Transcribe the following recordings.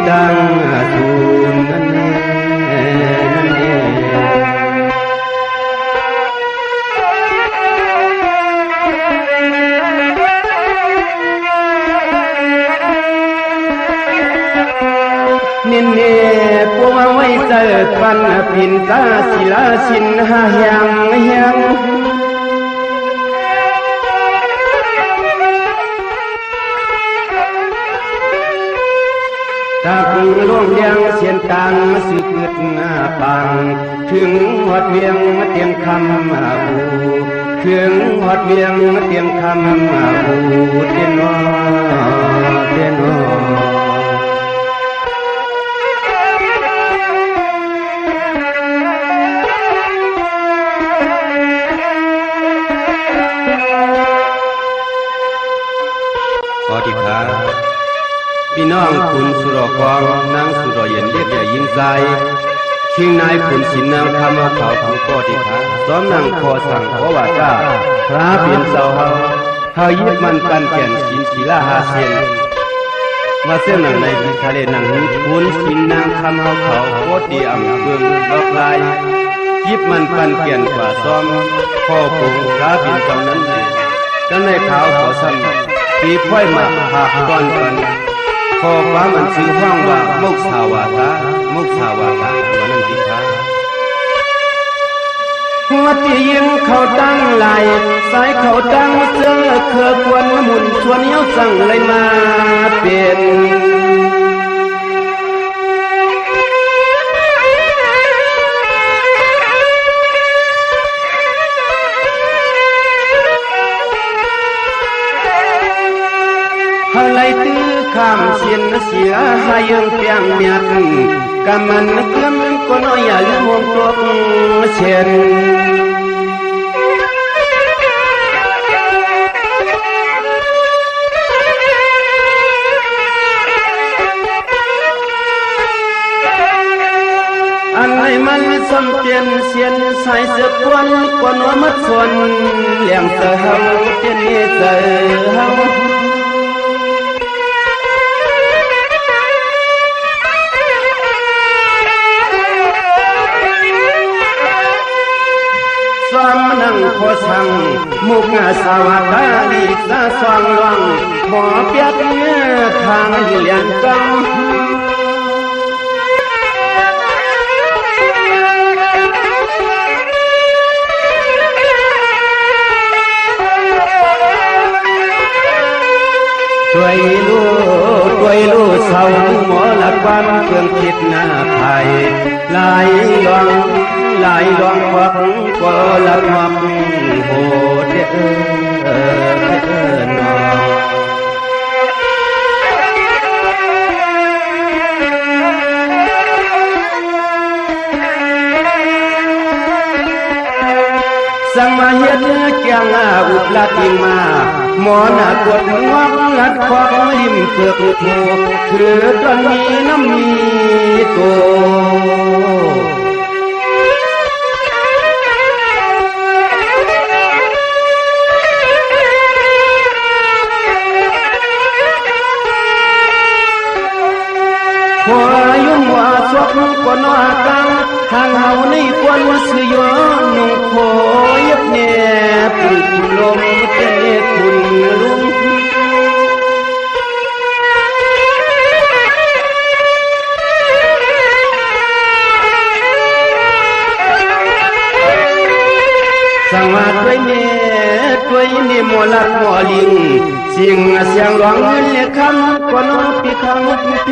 ดังสูนนั่นเองนินเน่พวงไว้เจอปันปินตาศิลาสินหาเฮียงตาคุงร่วงเลี้ยงเสียนตังมาสืบเกิดปังถึงหอดเวียงมาเตรียมคำอูถึงหอดเวียงมาเตรียมคำอูเตียนอเตียนอพี่น้องคุณสุรกรนางสุรเย็นเรียกใหญ่ยิ่งใจคิงนายขุนศิลนางธรรมเขาของพ่อที่ขาซ้อมนางพอสั่งขอว่าจ้าพระเปลี่ยนเสาเฮายึดมันกันแก่นศิลศิลาหาเซียนมาเส้นหนังในพิทะเลหนังนี้ขุนศิลนางธรรมเขาโคตรดีอ่ำเบืองดอกลายยิบมันกันแก่นกว่าซ้อมพ่อปู่พระเปลี่ยนเสานั้นเลยด้านในขาวขอซ้ำปีพ้อยมาหากตอนกันพอฟ้ามันซื้อห้องว่ามุกสาวาตามุกสาวาตาวันนั้นที่ท้าหัวที่ยิงเขาตั้งไหลสายเขาตั้งเจอเครือควนหมุนชวนเย้าสั่งเลยมาเป็นอะไรตื้อข้ามเสียนเสียให้ยังเปียงเมียนกำมันเกื้อมก็น้อยอย่าลืมวงตัวเช่นอันไหนมันสมเตียนเสียนใส่เสื้อควันกวนว่ามัดส่วนเลี้ยงเสือเฮาเตียนนี่เสือเฮานั่งโคสังมุกสวัสดีสะสวงลวงหมอเปียกเนื้อทางเลียนกังช่วยลูกเศร้าหมอละความเพื่อนคิดหน้าไผ่ลายลองควักก็ละควักโหดนอสังมาเฮ็ดเกียงอุดลัดยิงมาหมอหน้ากดหัวลัดควักริมเปลือกโถคือตอนนี้น้ำมีโตหัวยุ่งหัวสวกก็นอกังทางเฮาในควนสือยนุ่งโคยับแย่ปุ่นลมเตะคุณลุงสังมาด้วยเน่หมอลักหมอลิงเสียงร้องเงินเลี้ยคำก็น้องปีคำผู้เพ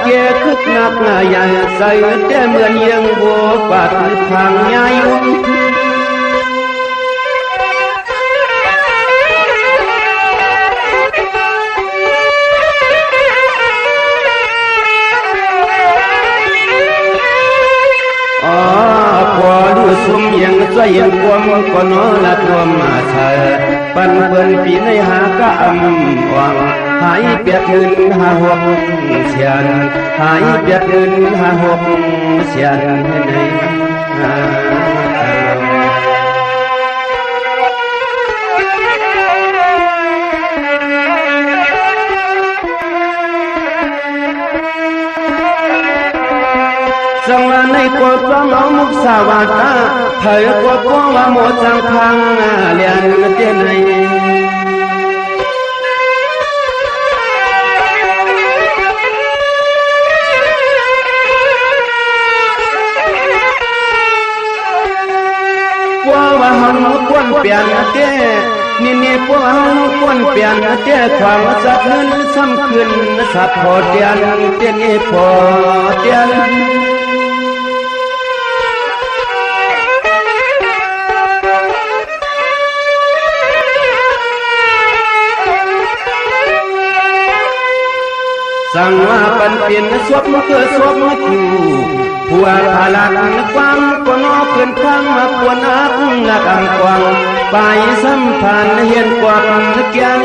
เกี่ยคึกนักใหญ่ใส่แต่เหมือนยังบัวปัดทางยายุ่งพอดูสุ่มยังใจยังความก็น้อละตัวมาเถิดปันเปิ้นปีในหากะหวังหายเปียกเงินหาหกเสียนหายเปียกเงินหาหกเสียนให้ใน สังวาในกว่าความเอามุกสาวาตาเผยกว่าความว่าหมดสังพังเลียนเตียนในว่าหันควนเปลี่ยนเต้นี่พวกหันควนเปลี่ยนเต้ความสะเทือนซ้ำขึ้นสับพอเตียนเตียนนี่พอเตียนสังว่าปันเปลี่ยนสวบเกิดสวบอยู่ผัวพาลักฟังก็นอกเกินข้างมาปวนักนักอังกวางไปสัมพันธ์เห็นกว่าเกียน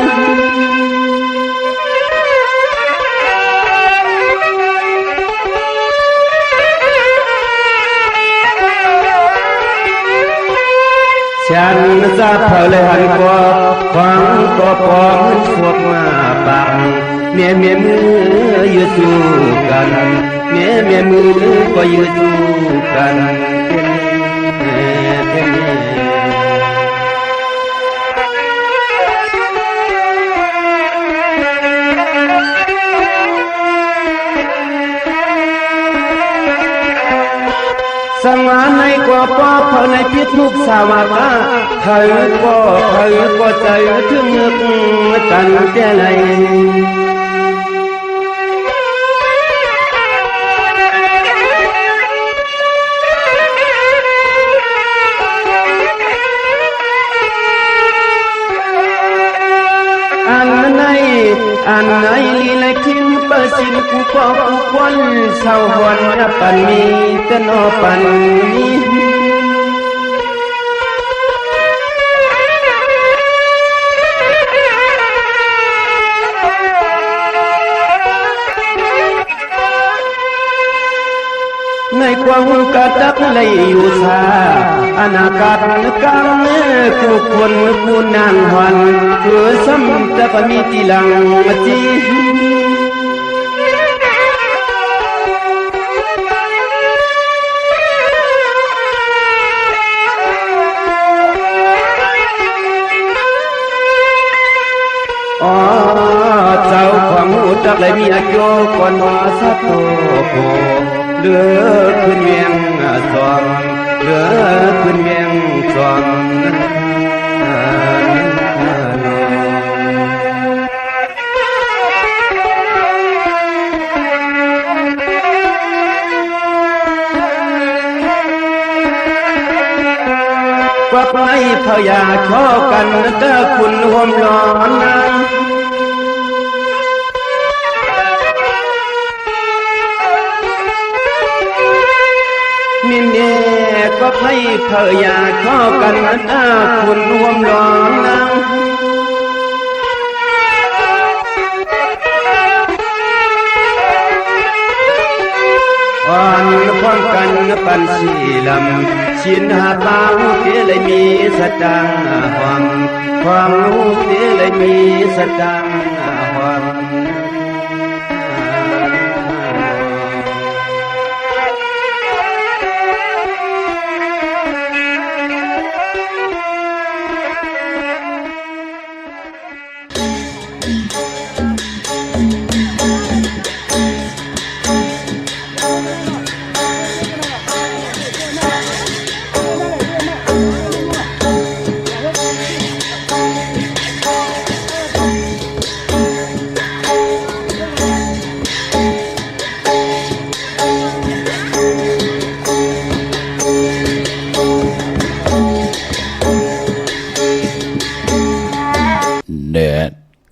ฉันจะเผาเลยหันกว่าฟังก็พอมันสวบมาบังเมียมือยืดสู้กันเมียมือก็ยืดสู้กันสังวาในกว่าป้อเผาในพิษทุกสาวาตาเผยก็ใจถึงนึกกันเจริญอันไหนลีละคินเปอร์สินกูปอกกูควันเศร้าหวนปันมีแต่นอปันมีในความกระดับเลยอยู่ซาอนาคตกังกูคนกูนานวันคือซ้ำแต่ก็มีทีหลังจีเจ้าของหูจักเลยมีอายุก่อนว่าสัตโตเลือขึ้นเวียงสวงเลือขึ้นเวียงสวงว่าไปพยาชอกันเต้คุณห่มร้อนนั้นมินเน่ก็ให้เธออยากชอบกันนะคุณรวมร้องนังอ่อนพ้องกันปันสีลำชินหาตาหูเตเลยมีสตังความหูเตเลยมีสตังความ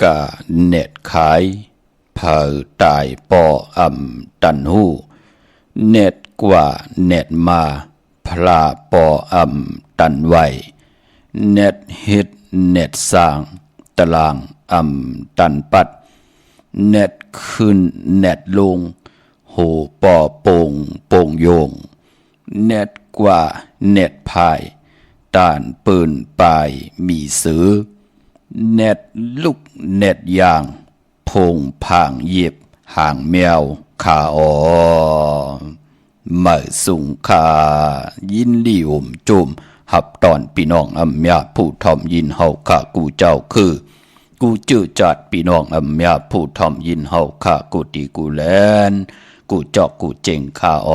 กะเน็ตขายเผาตายปอตันหูเน็ตกว่าเน็ตมาพลาปอตันไวเน็ตฮิตเน็ตสร้างตารางตันปัดเน็ตขึ้นเน็ตลงหูปอโป่งโยงเน็ตกว่าเน็ตพายต้านปืนปลายมีซื้อเน็ตลูกเน็ตยางพงผางเย็บห่างแมวขา เมื่อสุงคายินลีอมจุมหับตอนพี่น้องอำยาผู้ทอมยินเฮาข้ากูเจ้าคือกูจื้อจัดพี่น้องอำยาผู้ทอมยินเฮาข้ากูตีกูแลนกูจอกกูเจงข้าอ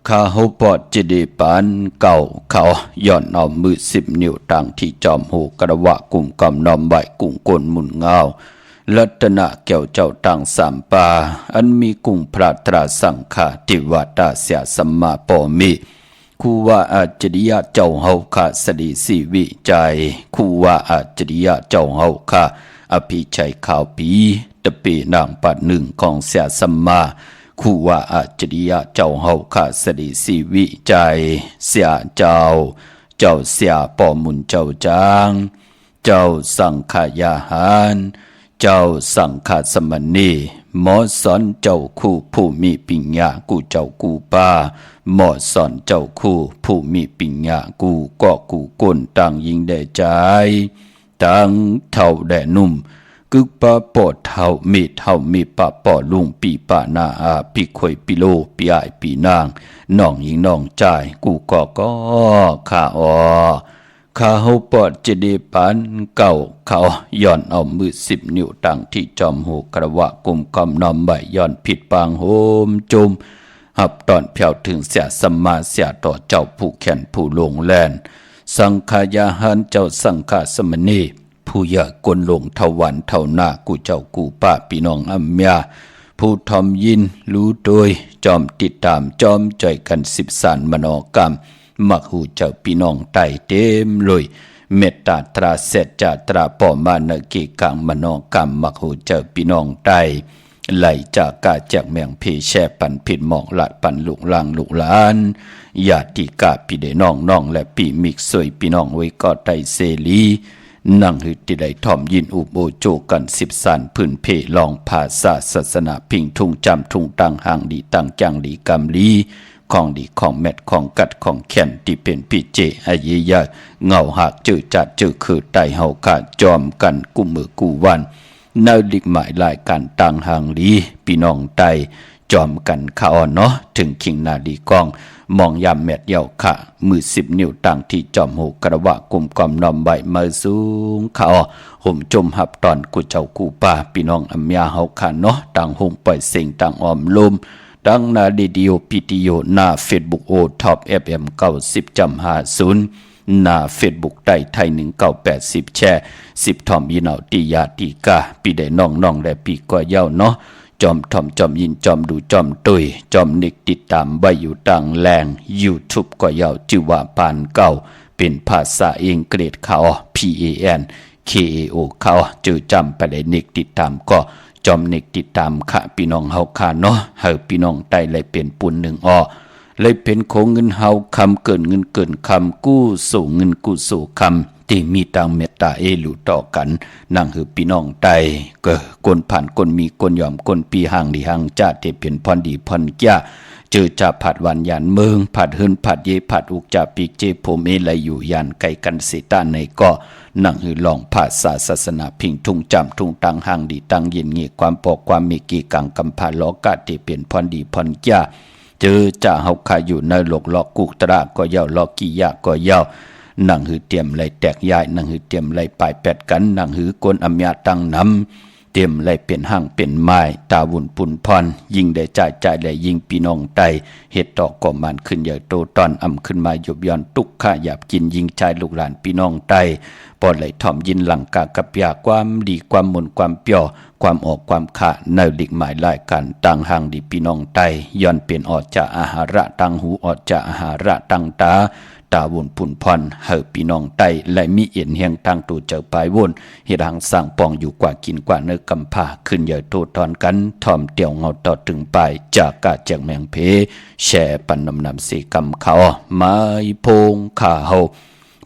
ข้าเฮาปอดจะได้ปันเก่าเขาย้อนเอามือ10 นิ้วตั้งที่จอมหูกระวะกุ่มกำนอมใบกุ้งกลมุนเงาลัตนะแก้วเจ้าตั้งสามปาอันมีกุ้งพระตราสังฆาติวัตาเสียสัมมาปอมิคูว่าอาจริยะเจ้าเฮาข้าสดีสีวิจัยคูว่าอาจริยะเจ้าเฮาข้าอภิชัยข่าวปีตะปีนางปัดหนึ่งของเสียสัมมาคูว่าอาจริยะเจ้าเฮาข้าสดีสีวิจัยเสียเจ้าเสียปอมุนเจ้าจางเจ้าสังขยาหารเจ้าสังฆสมณีหมอสอนเจ้าคู่ผู้มีปิญญากูเจ้ากูป้าหมอสอนเจ้าคู่ผู้มีปิญญากูก็กูก้นต่างยิงได้ใจต่างเท่าแด่นุ่มกึกปะปอดเท่ามีปะปอลุงปีปะนาอาปีข่อยปีโลปีอายปีนางน้องยิงน้องใจกูก็ข้าข้าเฮาปอดจะได้ปันเก่าเขาย้อนเอามือ10 นิ้วตั้งที่จอมหูกระวะกุมกำนอมใบย้อนผิดปางโหมจุมหับตอนเพียวถึงเสียสมมาเสียต่อเจ้าผู้แขนผู้ลงแลนสังขายาหันเจ้าสังฆสมณีผู้ยากลลงเทวันเท่าหน้ากูเจ้ากูป้าพี่น้องอัมยาผู้ทอมยินรู้โดยจอมติดตามจอมใจกัน10 สานมโนกรรมมักหูเจ้าพี่น้องไต่เต็มเลยเมตตาตราเสจจาตราปอมานกิกังมโนกรรมมักหูเจ้าพี่น้องไต่ไหลจากกาจากแมงเพแช่ปันผิดหมอกหลัดปันลูกลางลูกหลานญาติกาพี่ได้น้องและปีมิกสวยพี่น้องไว้ก็ไต่เสลีนั่งหืดที่ได้ทอมยินอุโบโจกัน10 สานพื้นเพลองภาษาศาสนาพิงทุ่งจำทุ่งตังห่างดีตังจังดีกำลีของดีของแมดของกัดของแขนที่เป็นพี่เจอาเยยะเงาหักจืดจัดจืดคือไตเฮาขาดจอมกันกุมือกูวันนาดิกหมายลายการต่างห่างลีพี่น้องไตจอมกันข้าอ่อนเนาะถึงคิงนาดีกองมองยามแมดเยาขะมือ10 นิ้วต่างที่จอมหูกระวะกุมกอมนอมใบมือสูงข้าอ่อห่มจมหับตอนกูเจ้ากูป้าพี่น้องอัมยาเฮาขาเนาะต่างหงปล่อยเสียงต่างออมลมดังนาดีดิโอพิติโยหน้าเฟซบุ๊กโอท็อป FM 90.50หน้าเฟซบุ๊กไทย1980แชร์10ทอมยินเอาติยาติกาปีได้น้องและปีก็เย้าเนาะจอมทอมจอมยินจอมดูจอมตุยจอมนิกติดตามไว้อยู่ต่างแรง YouTube ก็เย้าชื่อว่าปานเก่าเป็นภาษาอังกฤษเขา PANKAO เขาจือจำไปได้นิกติดตามก็จอมนิกติดตามค่ะพี่น้องเฮาค่ะเนาะเฮาพี่น้องไต้เลยเป็นปุ่นหนึ่งเลยเป็นโคเงินเฮาคำเกินเงินเกินคำกู้สู่เงินกู้สู่คำที่มีต่างเมตตาเอหลุต่อกันนั่งหือพี่น้องไต้ก็คนผ่านคนมีคนยอมคนปีห่างดีห่างจ้าที่เป็นพรดีพรจ้าเจอจะผัดวันยานเมืองผัดหืนผัดเยผัดอุกจาปีกเจผมเอไหลอยู่ยานไกลกันสิตาในก็นั่งหือลองภาษาศาสนาพิงทุ่งจำทุ่งตังห่างดีตังเย็นเงียความปอกความมีกีกังกำพาล้อกาที่เป็นพรดีพรจ้าเจอจะเฮาขายอยู่ในโลกลอกกุกตระก็เย้าลอกกี่ยะก็เย้านั่งหือเตรียมไหลแตกยายนั่งหือเตรียมไหลปลายแปดกันนั่งหือกวนอำยาตั้งนำเตรียมไหลเป็นห้างเป็นไม้ตาวุ่นปุ่นพรยิงได้จ่ายและยิงพี่น้องไตเฮ็ดตอกก่อมันขึ้นใหญ่โตตอนอ่ำขึ้นมาหยบย้อนตุกข้าหยาบกินยิงชายลูกหลานพี่น้องไตปอดไหลถ่อมยินหลังกากับยาความดีความมนความเปียวความออกความขาในหลีกหมายรายการต่างห่างดีพี่น้องไตย้อนเป็นออกจากอาหาระตังหูออกจากอาหาระตังตาวนปุ่นพรเฮาพี่น้องไตและมีเอียนเฮียงทางตูเจ้าปลายวนเฮ็ดหังสร้างปองอยู่กว่ากินกว่าเนื้อกำพาขึ้นใหญ่โตตอนกันทอมเตียวเงาต่อถึงปลายจากกาแจกแมงเพแช่ปันนำสีกำเขาไม้พงขาเฮา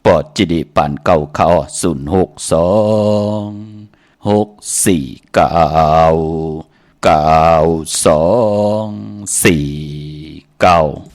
ปอดจิดีปานเก่าเขา06496499249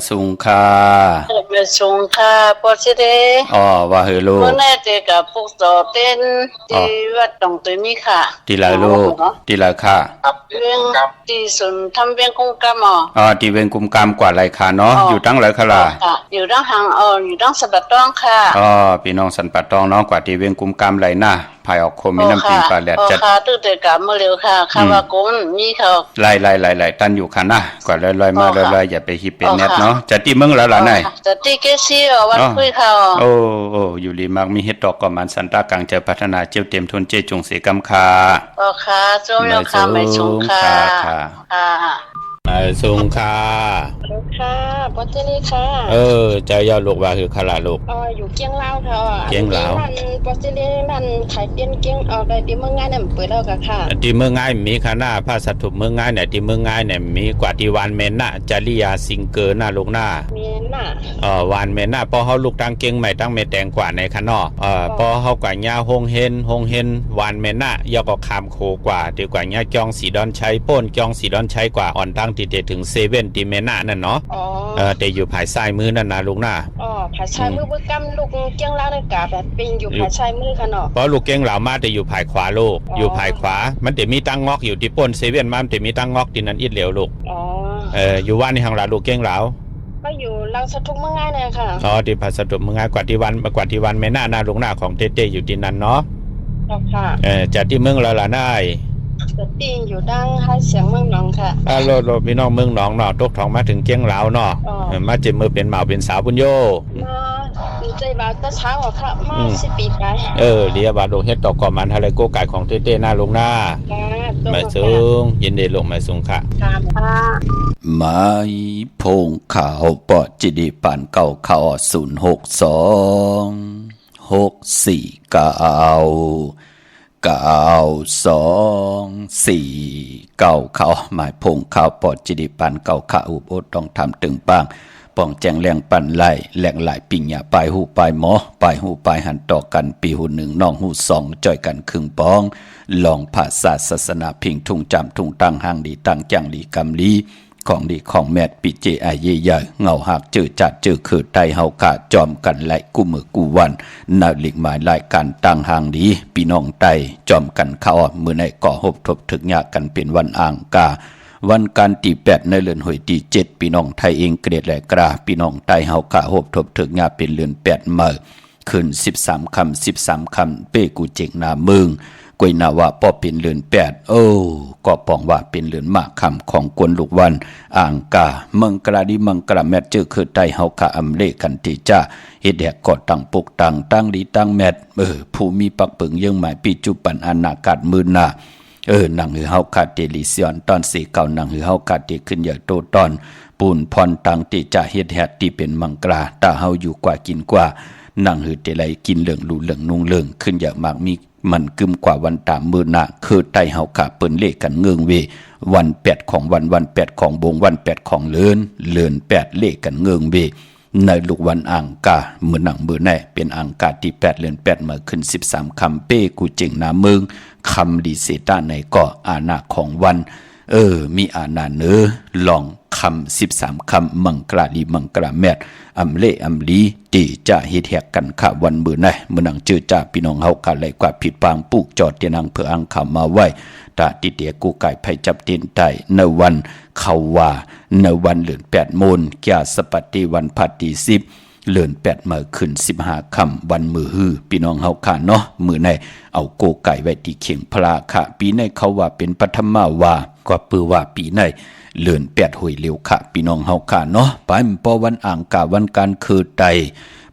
สุงคาเมื่อสงค่ะพอสิเดอ๋อว่าเฮลูกเมื่อแน่เจกับพวกสอเต้นที่วัดตองตัวนี้ค่ะดีละลูกดีละค่ะเรื่องที่สุนทำเวียงกงกรรมอ๋อที่เวียงกุมกรรมกว่าไรค่ะเนาะอยู่ตั้งไรค่ะล่ะอยู่ตั้งหางอยู่ตั้งสัปดาห์ค่ะอ๋อพี่น้องสันปัดตองเนาะกว่าที่เวียงกุมกรรมไรน่ะภายออกโคมีน้ำปิงปลาแหลดจัดค่ะตื้อเตกับเมื่อเร็วค่ะคำว่ากุนมีเขาไล่ตันอยู่ค่ะนะกว่าลอยมาลอยอย่าไปฮิปเป็นเน็ตเนาะจัดที่เมืองแล้วล่ะไหนจัดที่เกซี่วัดคุยเขาโอ้อยู่ลีมักมีเฮ็ดดอกก่อมันสันตากลางเจอพัฒนาเจียวเต็มทนเจจงเสกำคาค่ะจมยค่ะไม่สงค่ะสุงคาค่ะปอเจนี่ค่ะใจยอดลูกว่าคือคาราลูกอยู่เกียงลาวค่ะเกียงลาวปอเจนี่นั่นขายเตียนเกียงได้ที่เมืองง่ายเนี่ยเปิดแล้วค่ะที่เมืองง่ายมีคณะภาษาถูกเมืองง่ายเนี่ยที่เมืองง่ายเนี่ยมีกว่าที่วานเมนน่ะจาริยาซิงเกอร์น่ะลูกหน้ามีน่ะวานเมนน่ะพอเฮาลูกตั้งเกียงใหม่ตั้งเมแตงกว่าในคะเนาะพอเฮากว่าญาฮงเฮนวานเมนน่ะยอก็คามโคกว่าดีกว่าญาจองสีดอนชัยป้นจองสีดอนชัยกว่าอ่อนตั้งที่ถึงเซเว่นที่เมน่ะนั่นเนาะแต่อยู่ภายซ้ายมือนั่นนะลูกหน้าภายซ้ายมือบึกกำลูกเกียงลาวในกาแบบเป็นอยู่ภายซ้ายมือค่ะเนาะเพราะลูกเกียงลาวมาแต่อยู่ภายขวาลูกอยู่ภายขวามันจะมีตั้งงอกอยู่ที่ป้นเซเว่นมันจะมีตั้งงอกที่นั่นอีกเหลวลูกอยู่ว่านในทางลาวลูกเกียงลาวก็อยู่ลังสทุกเมืองง่ายเลยค่ะที่ภาษาสทุกเมืองง่ายกว่าที่วันเมน่าลูกหน้าของเต้อยู่ที่นั่นเนาะค่ะจากที่เมืองลาวล่ะนายตีนอยู่ดังให้เสียงเมืองหนองค่ะโลพี่น้องเมืองหนองเนาะตกท้องมาถึงเกียงลาวเนาะมาเจ็บมือเป็นหมาเป็นสาวบุญโยมาใจบาตะเช้าค่ะมา10 ปีไปเดี๋ยวบาดลงเฮ็ดตอกก่อมันอะไรโกไก่ของเต้หน้าลงหน้ามาสูงยินดีลงมาสูงค่ะไม้พงขาวปอจิดีปานเก่าข่าว06264 เขาหมายพงข่าวปอดจิดิปันเก่าขาอุบอดต้องทำตึงปังป้องแจงแรงปันไล่แหลกหลายปิ่งหยาปลายหูปลายหมอปลายหูปลายหันต่อกันปีหูหนึ่งน้องหูสองจ่อยกันครึ่งป้องลองภาษาศาสนาพิงทุ่งจำทุ่งตั้งห่างดีตั้งจังดีกำลีของดีของแมดปิเจไอเย่ใหญ่เงาหักเจอจัดเจอคือไตเฮากะจอมกันไหลกูมือกูวันนาลิกหมายรายการตั้งห่างดีพี่น้องไตจอมกันเข้ามือในก่อหบทบถึกยากันเป็นวันอ่างกาวันการตี8ในเดือนหอยตี7พี่น้องไทยเองเกรดแหลกราพี่น้องไตเฮากะหบทบถึกยาเป็นเดือน8มื้อขึ้น13 คำเป้กูเจงนาเมืองกวยนาว่าป้อเป็นเลือน8ก็ปองว่าเป็นเลือนมากคำของกวนลูกวันอ่างกาเมืองกระดิเมืองกระแมดเจอคือไตเฮาคะอำเลกันติจ้าเฮ็ดแหกกอดตั้งปุกตั้งดีตั้งแมดผู้มีปักปึงยังหมายปีจุปันอนาคตมื้อหน้านังหือเฮาคาเตลิซิออนตอนสีเก่านังหือเฮาคาเตขึ้นใหญ่โตตอนปูนพรตังติจะเฮ็ดแหกที่เป็นมังกราตาเฮาอยู่กว่ากินกว่านังหือเตไลกินเหลืองลูเหลืองนุ่งเหลืองขึ้นใหญ่มากมีมันกึมกว่าวันตามมือหน้าคือไตเฮาขาเปิ้นเลขกันเงืองเววัน8ของวัน8ของบงวัน8ของเลือน8เลขกันเงืองเวในลูกวันอ่างกามือหนังมือแน่เป็นอ่างกาที่8เดือน8มาขึ้น13คำเป้กูเจงนาเมืองคำดีเสตาในก่ออาณาของวันมีอาณาเนื้อลองคำ13คำมังกราลีมังกราแมดอำเลอำลีตีจะเฮ็ดแหกกันค่ะวันมือแน่มือหนังเจอจ่าพี่น้องเฮากะไหลกว่าผิดปางปลูกจอดเตียนังเพื่ออังข่าวมาไว้ตาติเตียกูไก่ไผจับตีนไตในวันเขาว่าในวันเดือน8มูลแก่สปฏิวันพัดที่10เดือน8มาขึ้น15ค่ำวันมือฮือพี่น้องเฮาค่ะเนาะมื้อไหนเอาโกไก่ไว้ที่เข่งพลาค่ะปีในเขาว่าเป็นปฐมาวาก็ปือว่าปีในเดือน8หวยเร็วค่ะพี่น้องเฮาค่ะเนาะไปพอวันอ่างกาวันการคือไต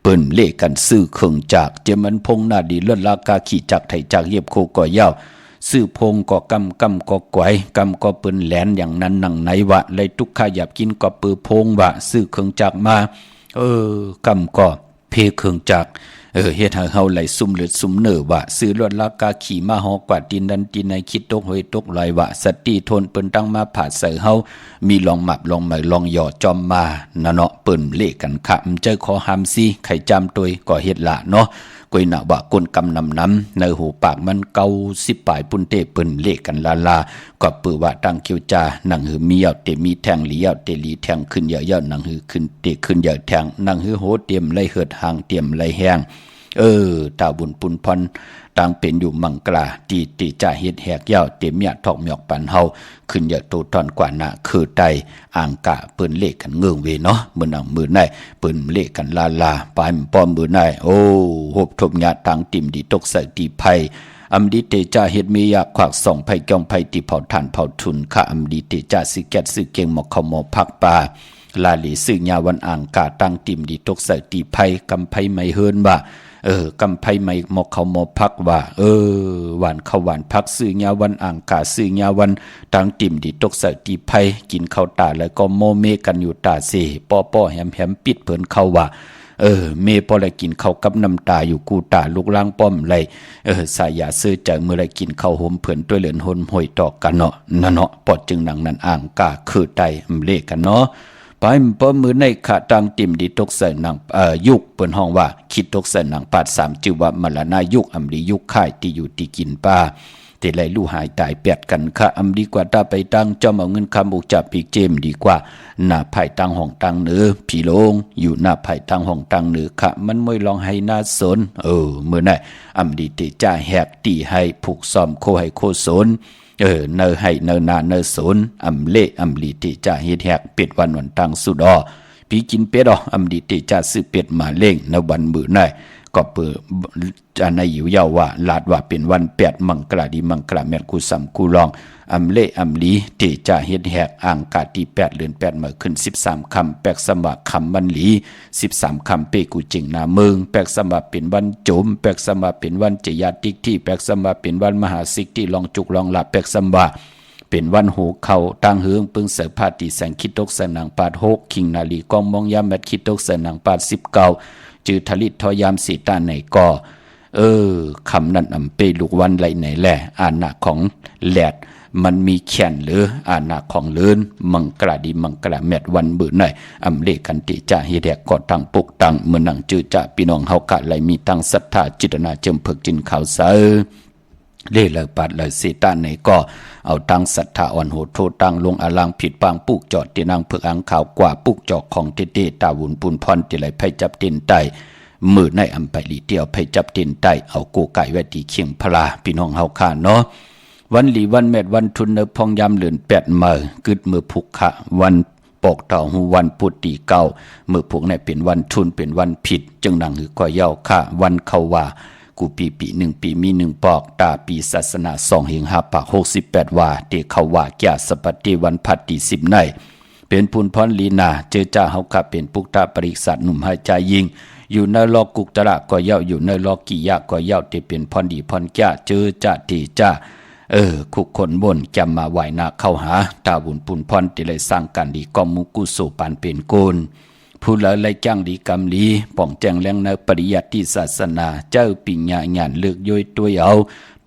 เปิ้นเลขกันซื้อเครื่องจากเจมันพงนาดีเลื่อนลากาขี่จักไถจากเย็บโคก่อยาวซื้อพงก็กำก็กวยกำก็ปืนแหลนอย่างนั้นหนังไหนวะเลยทุกข้าหยับกินก็ปือพงวะซื้อเครื่องจักมากำก็เพเครื่องจักเฮ็ดให้เฮาไหลซุ่มเลือดซุ่มเนื้อวะซื้อรถลากาขี่มาฮอกว่าดินดันดินในคิดตกหอยตกลอยวะสติทนเปิ้นตั้งมาผาดใส่เฮามีลองหมับลองใหม่ลองหย่อจอมมานะเนาะเปิ้นเลขกันค่ะเจ้าขอหามซี่ไข่จำตัวก็เฮ็ดละเนาะ กวยหน้าว่าก้นกำนำในหูปากมันเกา10ปลายปุ่นเตเปิ้นเลขกันลาก็ปือว่าตั้งเกียวจาหนังหือมียาวเตมีแทงหลียาวเตลีแทงขึ้นเยอะๆหนังหือขึ้นเตขึ้นเยอะแทงหนังหือโหเตรียมไหลเหิดหางเตรียมไหลแห้งตาบุญปุนพรต่างเป็นอยู่มังกลาตีจ่าเฮ็ดแหกยาวเต็มยะทอกหมอกปันเฮาขึ้นเยอะโตตอนกว่าน่ะคือไตอ่างกะเปิ้นเลขกันเงืองเวเนาะมื้อนังมื้อไหนเปิ้นเลขกันลาปลายป้อมมื้อไหนโอ้หบทบญาต่างติ่มดีตกใส่ตีไผอำดีเตจ่าเฮ็ดมียาขวักส่องไผกองไผติเผาถ่านเผาทุนค่ะอำดีเตจ่าสิแกดสิเก่งหมอกเขาหมอพักปาลาลีซึ่งยาวันอ่างกะตั้งติ่มดีตกใส่ตีไผกำไผไม่เฮินบ่ากำไพไม่หมอกเขาหมอพักว่าหวานข้าวหวานพักซื้อยาวันอ่างกาซื้อยาวันตังติ่มดีตกใส่ตีไพกินข้าวตาแล้วก็โมเมกันอยู่ตาเสป้อแหมปิดเผินเข้าว่าเมพอไรกินข้าวกับน้ำตาอยู่กูตาลูกล่างป้อมไรสายยาซื้อใจเมื่อไรกินข้าวหอมเผินด้วยเหลือนหนห่วยต่อกันเนาะนั่นเนาะปอดจึงหนังนั้นอ่างกาคือไตเลกันเนาะไปป้อมือในขาตังติ่มดีตกใส่หนังยุกเปิ้นห้องว่าคิดตกใส่หนังปาด3ชื่อว่ามรณะยุกอำลียุกค่ายที่อยู่ที่กินป้าแต่ไหลลู่หายตายแปดกันค่ะอำดีกว่าตาไปตั้งจอมเอาเงินคำอุกจับปีกเจมดีกว่าหน้าไผ่ตั้งห้องตั้งเหนือผีโลงอยู่หน้าไผ่ตั้งห้องตั้งเหนือค่ะมันไม่ลองให้น่าสนมื้อไหนอำดีเตจ่าแหกตีให้ผูกซ้อมโคให้โคสนเนอให้เนอนาเนอสนอำเละอำลีติจ่าเฮ็ดแหกเป็ดวันตังสุดปีกินเป็ดอำลีติจ่าซื้อเป็ดมาเล่งในวันมื้อไหนก็เปิดอันในอยู่ยาวว่าลาดว่าเป็นวัน8มังกราดีมังกราแม่นกูซ้ำกูลองอำเละอำลีติจ่าเฮ็ดแหกอ่างกาที่8เดือน8มื้อขึ้น13ค่ำแปกสมะค่ำวันหลี13ค่ำเปกูจิงนาเมืองแปกสมะเป็นวันโจมแปกสมะเป็นวันจยาติกที่แปกสมะเป็นวันมหาสิกที่ลองจุกลองหลับแปกสมะเป็นวันหูเขาตั้งเฮืองปึงเสพาติแสงคิดตกสนังปาด6คิงนาลีกองมองยามแมดคิดตกสนังปาด19จือทลิตทอยามสีตาไหนก็คำนั้นอำเปลูกวันไหลไหนแหละอาณาของแหลดมันมีแขนหรืออาณาของเลินมังกระดีมังกระแมดวันบื้อหน่อยอำเลกันติจ่าเฮแดกกอดตั้งปุกตั้งเมื่อนังจือจ่าพี่น้องเฮากะไหลมีตั้งศรัทธาจิตนาเจิมเพิกจินข่าวเสอเล่เลยปัดเลยสีตาไหนก็เอาตั้งศรัทธาอ่อนโหดโทตั้งลงอลังผิดปางปุกจอดตีนางเพิกอังข่าวกว่าปุกจอกของเตตาวุนปุนพรติไหลไผจับตินไตมือในอำไปลีเดียวไผจับตินไตเอากูไก่ไว้ที่เคียงพลาพี่น้องเฮาข้าเนาะวันหลีวันแมดวันทุนเนพองยามเหลือน8มื้อกึดมือผูกขะวันปอกเต่าหูวันพุทธิเก้ามือผูกในเป็นวันทุนเป็นวันผิดจึงนังหือก็เย้าค่ะวันเขาว่ากูปี1ปีมี1ปอกตาปีศาสนา2เฮง5ปาก68ว่าเตเขาว่าแก่สปัตติวันพัดที่10ในเป็นปุนพรลีนาเจอจ้าเฮาค่ะเป็นปุกตาปริษัทหนุ่มหายใจยิงอยู่ในลอกกุกตระก็เย้าอยู่ในลอกกิยะก็เย้าเตเป็นพรดีพรแก่เจอจ้าติจ้าคุกคนบนจำมาไหวนาเข้าหาตาบุญปุนพรติเลยสร้างกันดีกอมมุกุสุปานเป็นโกนผู้ละไลจ้างดีกำลีป่องแจงแรงในปริยัติศาสนาเจ้าปิญญาญาณเลือกย่อยตัวเอา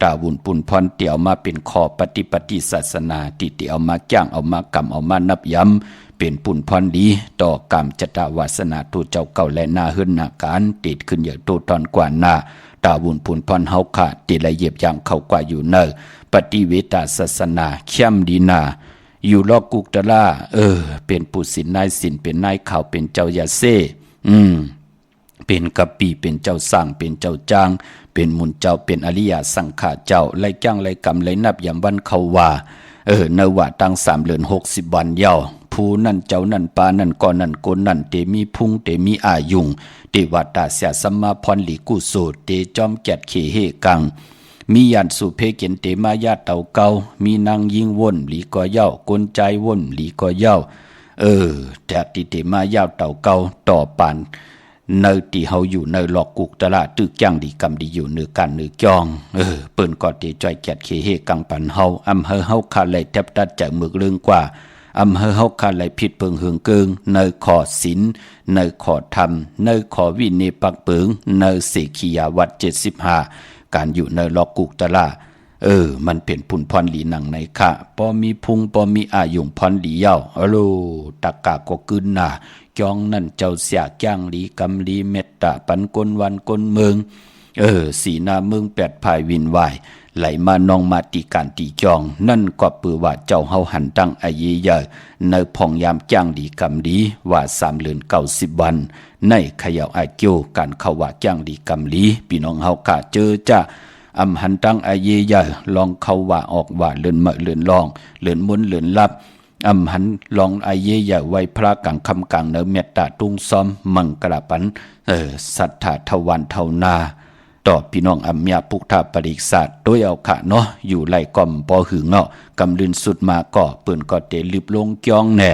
ตาบุญปุนพรเตี่ยวมาเป็นคอปฏิศาสนาติเตี่ยวมาจ้างเอามากำเอามานับย้ำเป็นปุนพรดีต่อกรรมจตวาสนาตัวเจ้าเก่าและนาเฮือนนาการติดขึ้นอย่างตัวตอนกว่านาตาบุญปุนพรเฮาขาดติละเหยียบย่างเข้ากว่าอยู่เนอปฏิเวตาศาสนาเข้มดีนาอยู่ลอกกุกตะล่าเป็นปุสินนายสินเป็นนายข่าวเป็นเจ้ายาเซเป็นกะปีเป็นเจ้าสร้างเป็นเจ้าจ้างเป็นมุนเจ้าเป็นอริยสังฆาเจ้าไล่จ้างไล่กรรมไล่นับยามวันเขาว่าเนว่าตั้ง3 เดือน60 วันยาวผู้นั่นเจ้านั่นปานั่นก่อนนั่นโกนนั่นเตมีพุงเตมีอายุงเตวตาเสียสัมมาพรหลีกุโสเตจอมแกดเขเฮกังมียันสุเพเกนเตมายาเต่าเกามีนางยิงวนหลีก็เย้ากลใจวนหลีก็เย้าแต่ติเตมายาเต่าเกาต่อปานเนตีเฮาอยู่เนหลอกกุกตะละตึกจังดีกำดีอยู่เนื้อกันเนื้อจองเปิ้นก็เตจอยแกดเขเฮกังปันเฮาอำเฮอเฮาคาไหลแทบตัดจากมึกเรื่องกว่าอำเภอเฮาคาไหลผิดเพิงเฮืองเกิงเนขอศีลเนขอธรรมเนขอวินัยปักเปิงเนเสขียาวัด75การอยู่ในลอกกุกตะละมันเป็นพุนพรหลีหนังในค่ะพอมีพุงพอมีอายุงพรหลีเย้าตะกาก็กึนหน้าจองนั่นเจ้าเสียจ้างหลีกำหลีเมตตาปันกนวันกนเมือง สีหน้าเมืองแปดภายวินวายไหลมานองมาตีการตีจองนั่นก็ปือว่าเจ้าเฮาหันตั้งอาเยเยอในพองยามจ้างดีกำดีว่า3 เดือน 90 วันในเขย่าอาเกียวการเข้าว่าจ้างดีกำลีพี่น้องเฮากะเจอจ้าอำหันตั้งอาเยเยอลองเข้าว่าออกว่าเลื่อนเมะเลื่อนลองเลื่อนมุนเลื่อนลับอำหันลองอาเยเยอไว้พระกังคำกังเนเมตตาตุงซ้อมมังกระปันสัทธาทวันเทานาต่อพี่น้องอัมยาพุกทาปริกศาสตร์โดยเอาขะเนาะอยู่ไล่ก่อมปอหึงเนาะกำลืนสุดมาก่อเปื่นก็เตลิบลงจ้องแน่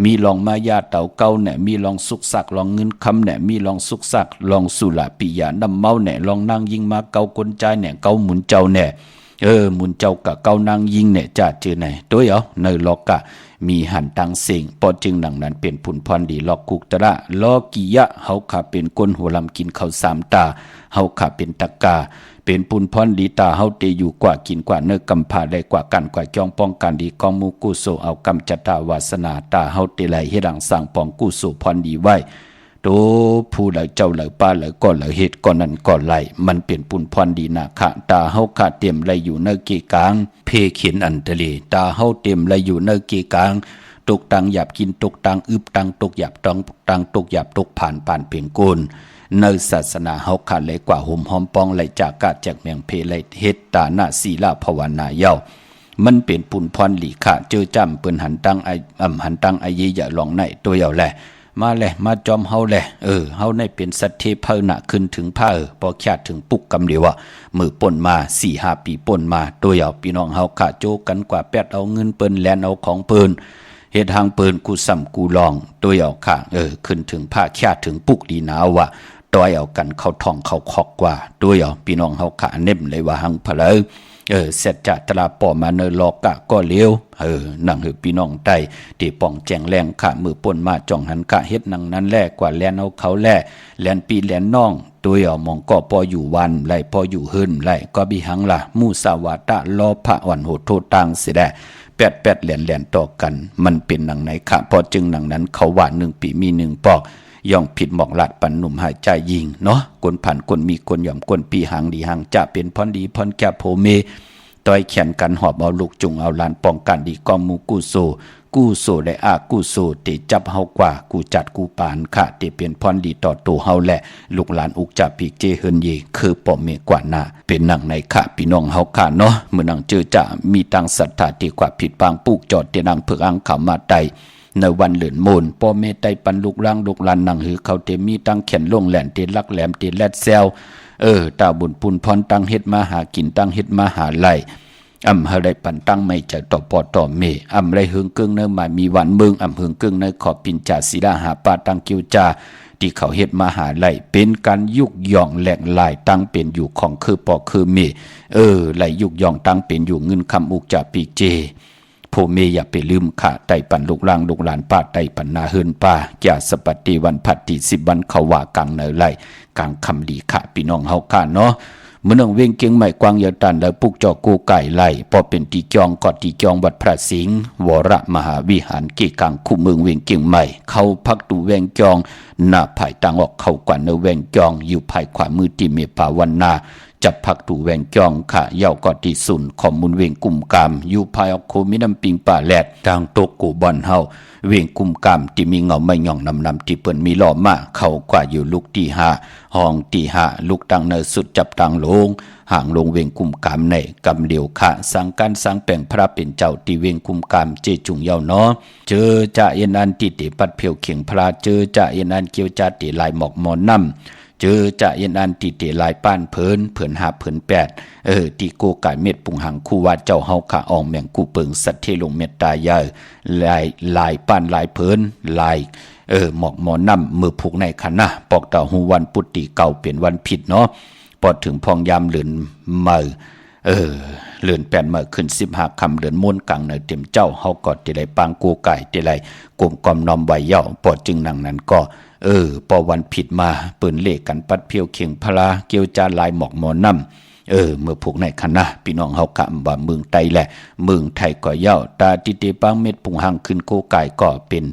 มีลองมายาเต่าเก้าแน่มีลองสุกสักลองเงินคำแน่มีลองสุกสักลองสุลาปิยาน้ำเมาแน่ลองนั่งยิงมาเกากลใจแน่เกาหมุนเจ้าแน่หมุนเจ้ากะเกานางยิงแน่จ่าเจอแน่โดยเอาในลอกกะมีหันตังเสียงพอจึงหนังนั้นเป็นผุนพรดีลอกกุกตระลอกิยะเฮาขาเป็นก้นหัวลำกินข้าว3 ตาเฮาขาเป็นตะกาเป็นปุนพรดีตาเฮาเตอยู่กว่ากินกว่าเนื้อกำพาได้กว่ากันกว่าจองป้องกันดีกองมูกุโสเอากำจัตตาวาสนาตาเฮาเตไหลเฮ็ดดังสร้างปองกุโสพรดีไว้โตผู้เหลเจ้าเหลป้าเหลก่อนเหลเฮ็ดก่อนนั้นก่อนไหลมันเป็นปุนพรดีนาคะตาเฮาขาเตรียมไหลอยู่เนื้อเกกลางเพเขียนอันทะเลตาเฮาเตรียมไหลอยู่เนื้อเกกลางตกตังหยาบกินตกตังอึบตังตกหยาบตังตกหยาบตกผ่านปานเพียงโกนในศาสนาเฮาขาดเลยกว่าห่มหอมปองไหลจากกาจากเมียงเพไหลเฮ็ดตาหน้าศีลาภาวนาเย้ามันเป็นปุนพรหลีขะเจอจำเปิ้นหันตังหันตังอาเยอย่าลองในตัวเย้าแลมาแลมาจอมเฮาแลเฮาในเป็นสัตเทเพนะขึ้นถึงผ้าพอแค่ถึงปุกกำเดียวว่ามือป่นมา 4-5 ปีป่นมาตัวเย้าพี่น้องเฮาขะโจกันกว่าแปดเอาเงินเปิ้นแลนเอาของเปิ้นเฮ็ดทางเปิ้นกูซ้ำกูลองตัวเย้าค่ะขึ้นถึงผ้าแค่ถึงปุกดีหนาวว่าต้อยเอากันเข้าท้องเข้าคอกกว่าด้วยเอาพี่น้องเฮาขาเน็มเลยว่าหังพะเลเสร็จจากตลาปอมาเนลอกะก็เลี้ยวนั่งพี่น้องไตที่ป้องแจงแรงขามือป่นมาจ่องหันกะเฮ็ดนังนั้นแลกว่าแลนเอาเขาแลแลนปีแลนน้องด้วยเอามองก็พออยู่วันไหลพออยู่หื้นไหลก็บิหังล่ะมูสาวาตะลอพระอ่อนโหโทตังสิแดแปดแหลนต่อกันมันเป็นหนังไหนค่ะพอจึงหนังนั้นเขาว่า1 ปีมี1 ปอกย่องผิดหมอกหลัดปันหนุ่มหายใจยิงเนาะกวนผ่านกวนมีกวนหย่อมกวนปีหางดีหางจะเป็นพรดีพรแก่โพเมต้อยแขนกันหอบเอาลูกจุงเอาลานป้องกันดีกองมูกูโซได้อากูโซติจับเฮากว่ากูจัดกูปานค่ะติเป็นพรดีต่อตัวเฮาแหละลูกหลานอุกจับปีเจเฮินเยคือป้อเมกว่าหน้าเป็นหนังในค่ะพี่น้องเฮาค่ะเนาะเมื่อนังเจอจะมีตังศรัทธาที่กว่าผิดปางปุกจอดเตนังเพิกอังเขามาไตในวันเหลือนโมนพ่อเมไตปันลูกร่างลูกหลานนังหือเขาเตมีตั้งแขนลงแหลนเตลักแหลมเตแลดแซวตาบุญปุนพรตั้งเฮ็ดมาหากินตั้งเฮ็ดมาหาไล่เฮาได้ปันตั้งไม่ใจต่อปอต่อเมไรหึงกึ่งเนื้อหมายมีวันเมืองหึงกึ่งในขอบปินจ่าศิลาหาปาตั้งกิวจาที่เขาเฮ็ดมาหาไล่เป็นการยุกย่องแหลกลายตั้งเป็นอยู่ของคือปอคือเมไล่ยุกย่องตั้งเป็นอยู่เงินคำอุกจ่าปีเจผู้เมอย่าไปลืมข่าไตปันลูกล่างลูกหลานป้าไตปันนาเฮินป้าอย่าสปฏิวันพัดที่10 วันเขาว่ากังเนไลกลางคำดีข่าพี่น้องเฮาข่าเนาะเมื่อน้องเวงเกียงใหม่กวางยาตันแล้วปุกจอกูไก่ไล่พอเป็นตีจองกอดตีจองวัดพระสิงห์วรมหาวิหารเกกลางคู่เมืองเวงเกียงใหม่เขาพักตูแวงจองหน้าภายต่างออกเข้ากว่าเนแวงจองอยู่ภายขวามือที่เมปาวันนาจับพักตูแวงจองค่ะเย่ากอดีสุนขอมมุนเวงกุ่มกามอยู่ภายออกโคมิน้ำปิงป่าแหลดทางโตกูบอนเฮาเวงกุ่มกามที่มีเงาไม่หย่องนำที่เปิ้นมีล้อมาเข้ากว่าอยู่ลูกที่5ห้องที่5ลูกตังเนสุดจับตังลงห่างลงเวงกุ่มกามในกำเดียวค่ะสังการสังแปลงพระเป็นเจ้าที่เวงกุ่มกามเจจุงเยาเนาะเจอจะเอ็นอันติปัดเพียวเขียงพระเจอจะเอ็นอันเกียวจะติลายหมอกมอนน้ำเจอจะเย็นอันติเตลายป้านเพิ่นหาเพิ่น8ตีโกไก่เม็ดปุงหังคู่ว่าเจ้าเฮาขาอองแมงกูเปิงสัตเทลงเมตตายาลายป้านลายเพิ่นลายหมอกหมอน้ำมือผูกในคันนะปอกเต่าหูวันปุตติเก่าเป็นวันผิดเนาะพอถึงพองยามเหลือนเมื่อเลือน8 เมื่อขึ้น15 คำเลือนม้วนกังในเต็มเจ้าเฮาก็ติไลปางโกไก่ติไลกลมกอมนอมไว้เย่าปอจึงนังนั้นก็พอวันผิดมาเปิ่นเลขกันปัดเพียวเข่งพลาเกี่ยวจาลายหมอกหมอน้ำเมื่อผูกในคณะพี่น้องเฮากะว่าเมืองไตแหละเมืองไทยก็เย้าตาติเตปังเม็ดปุงหังขึ้นโกไก่ก็เป็น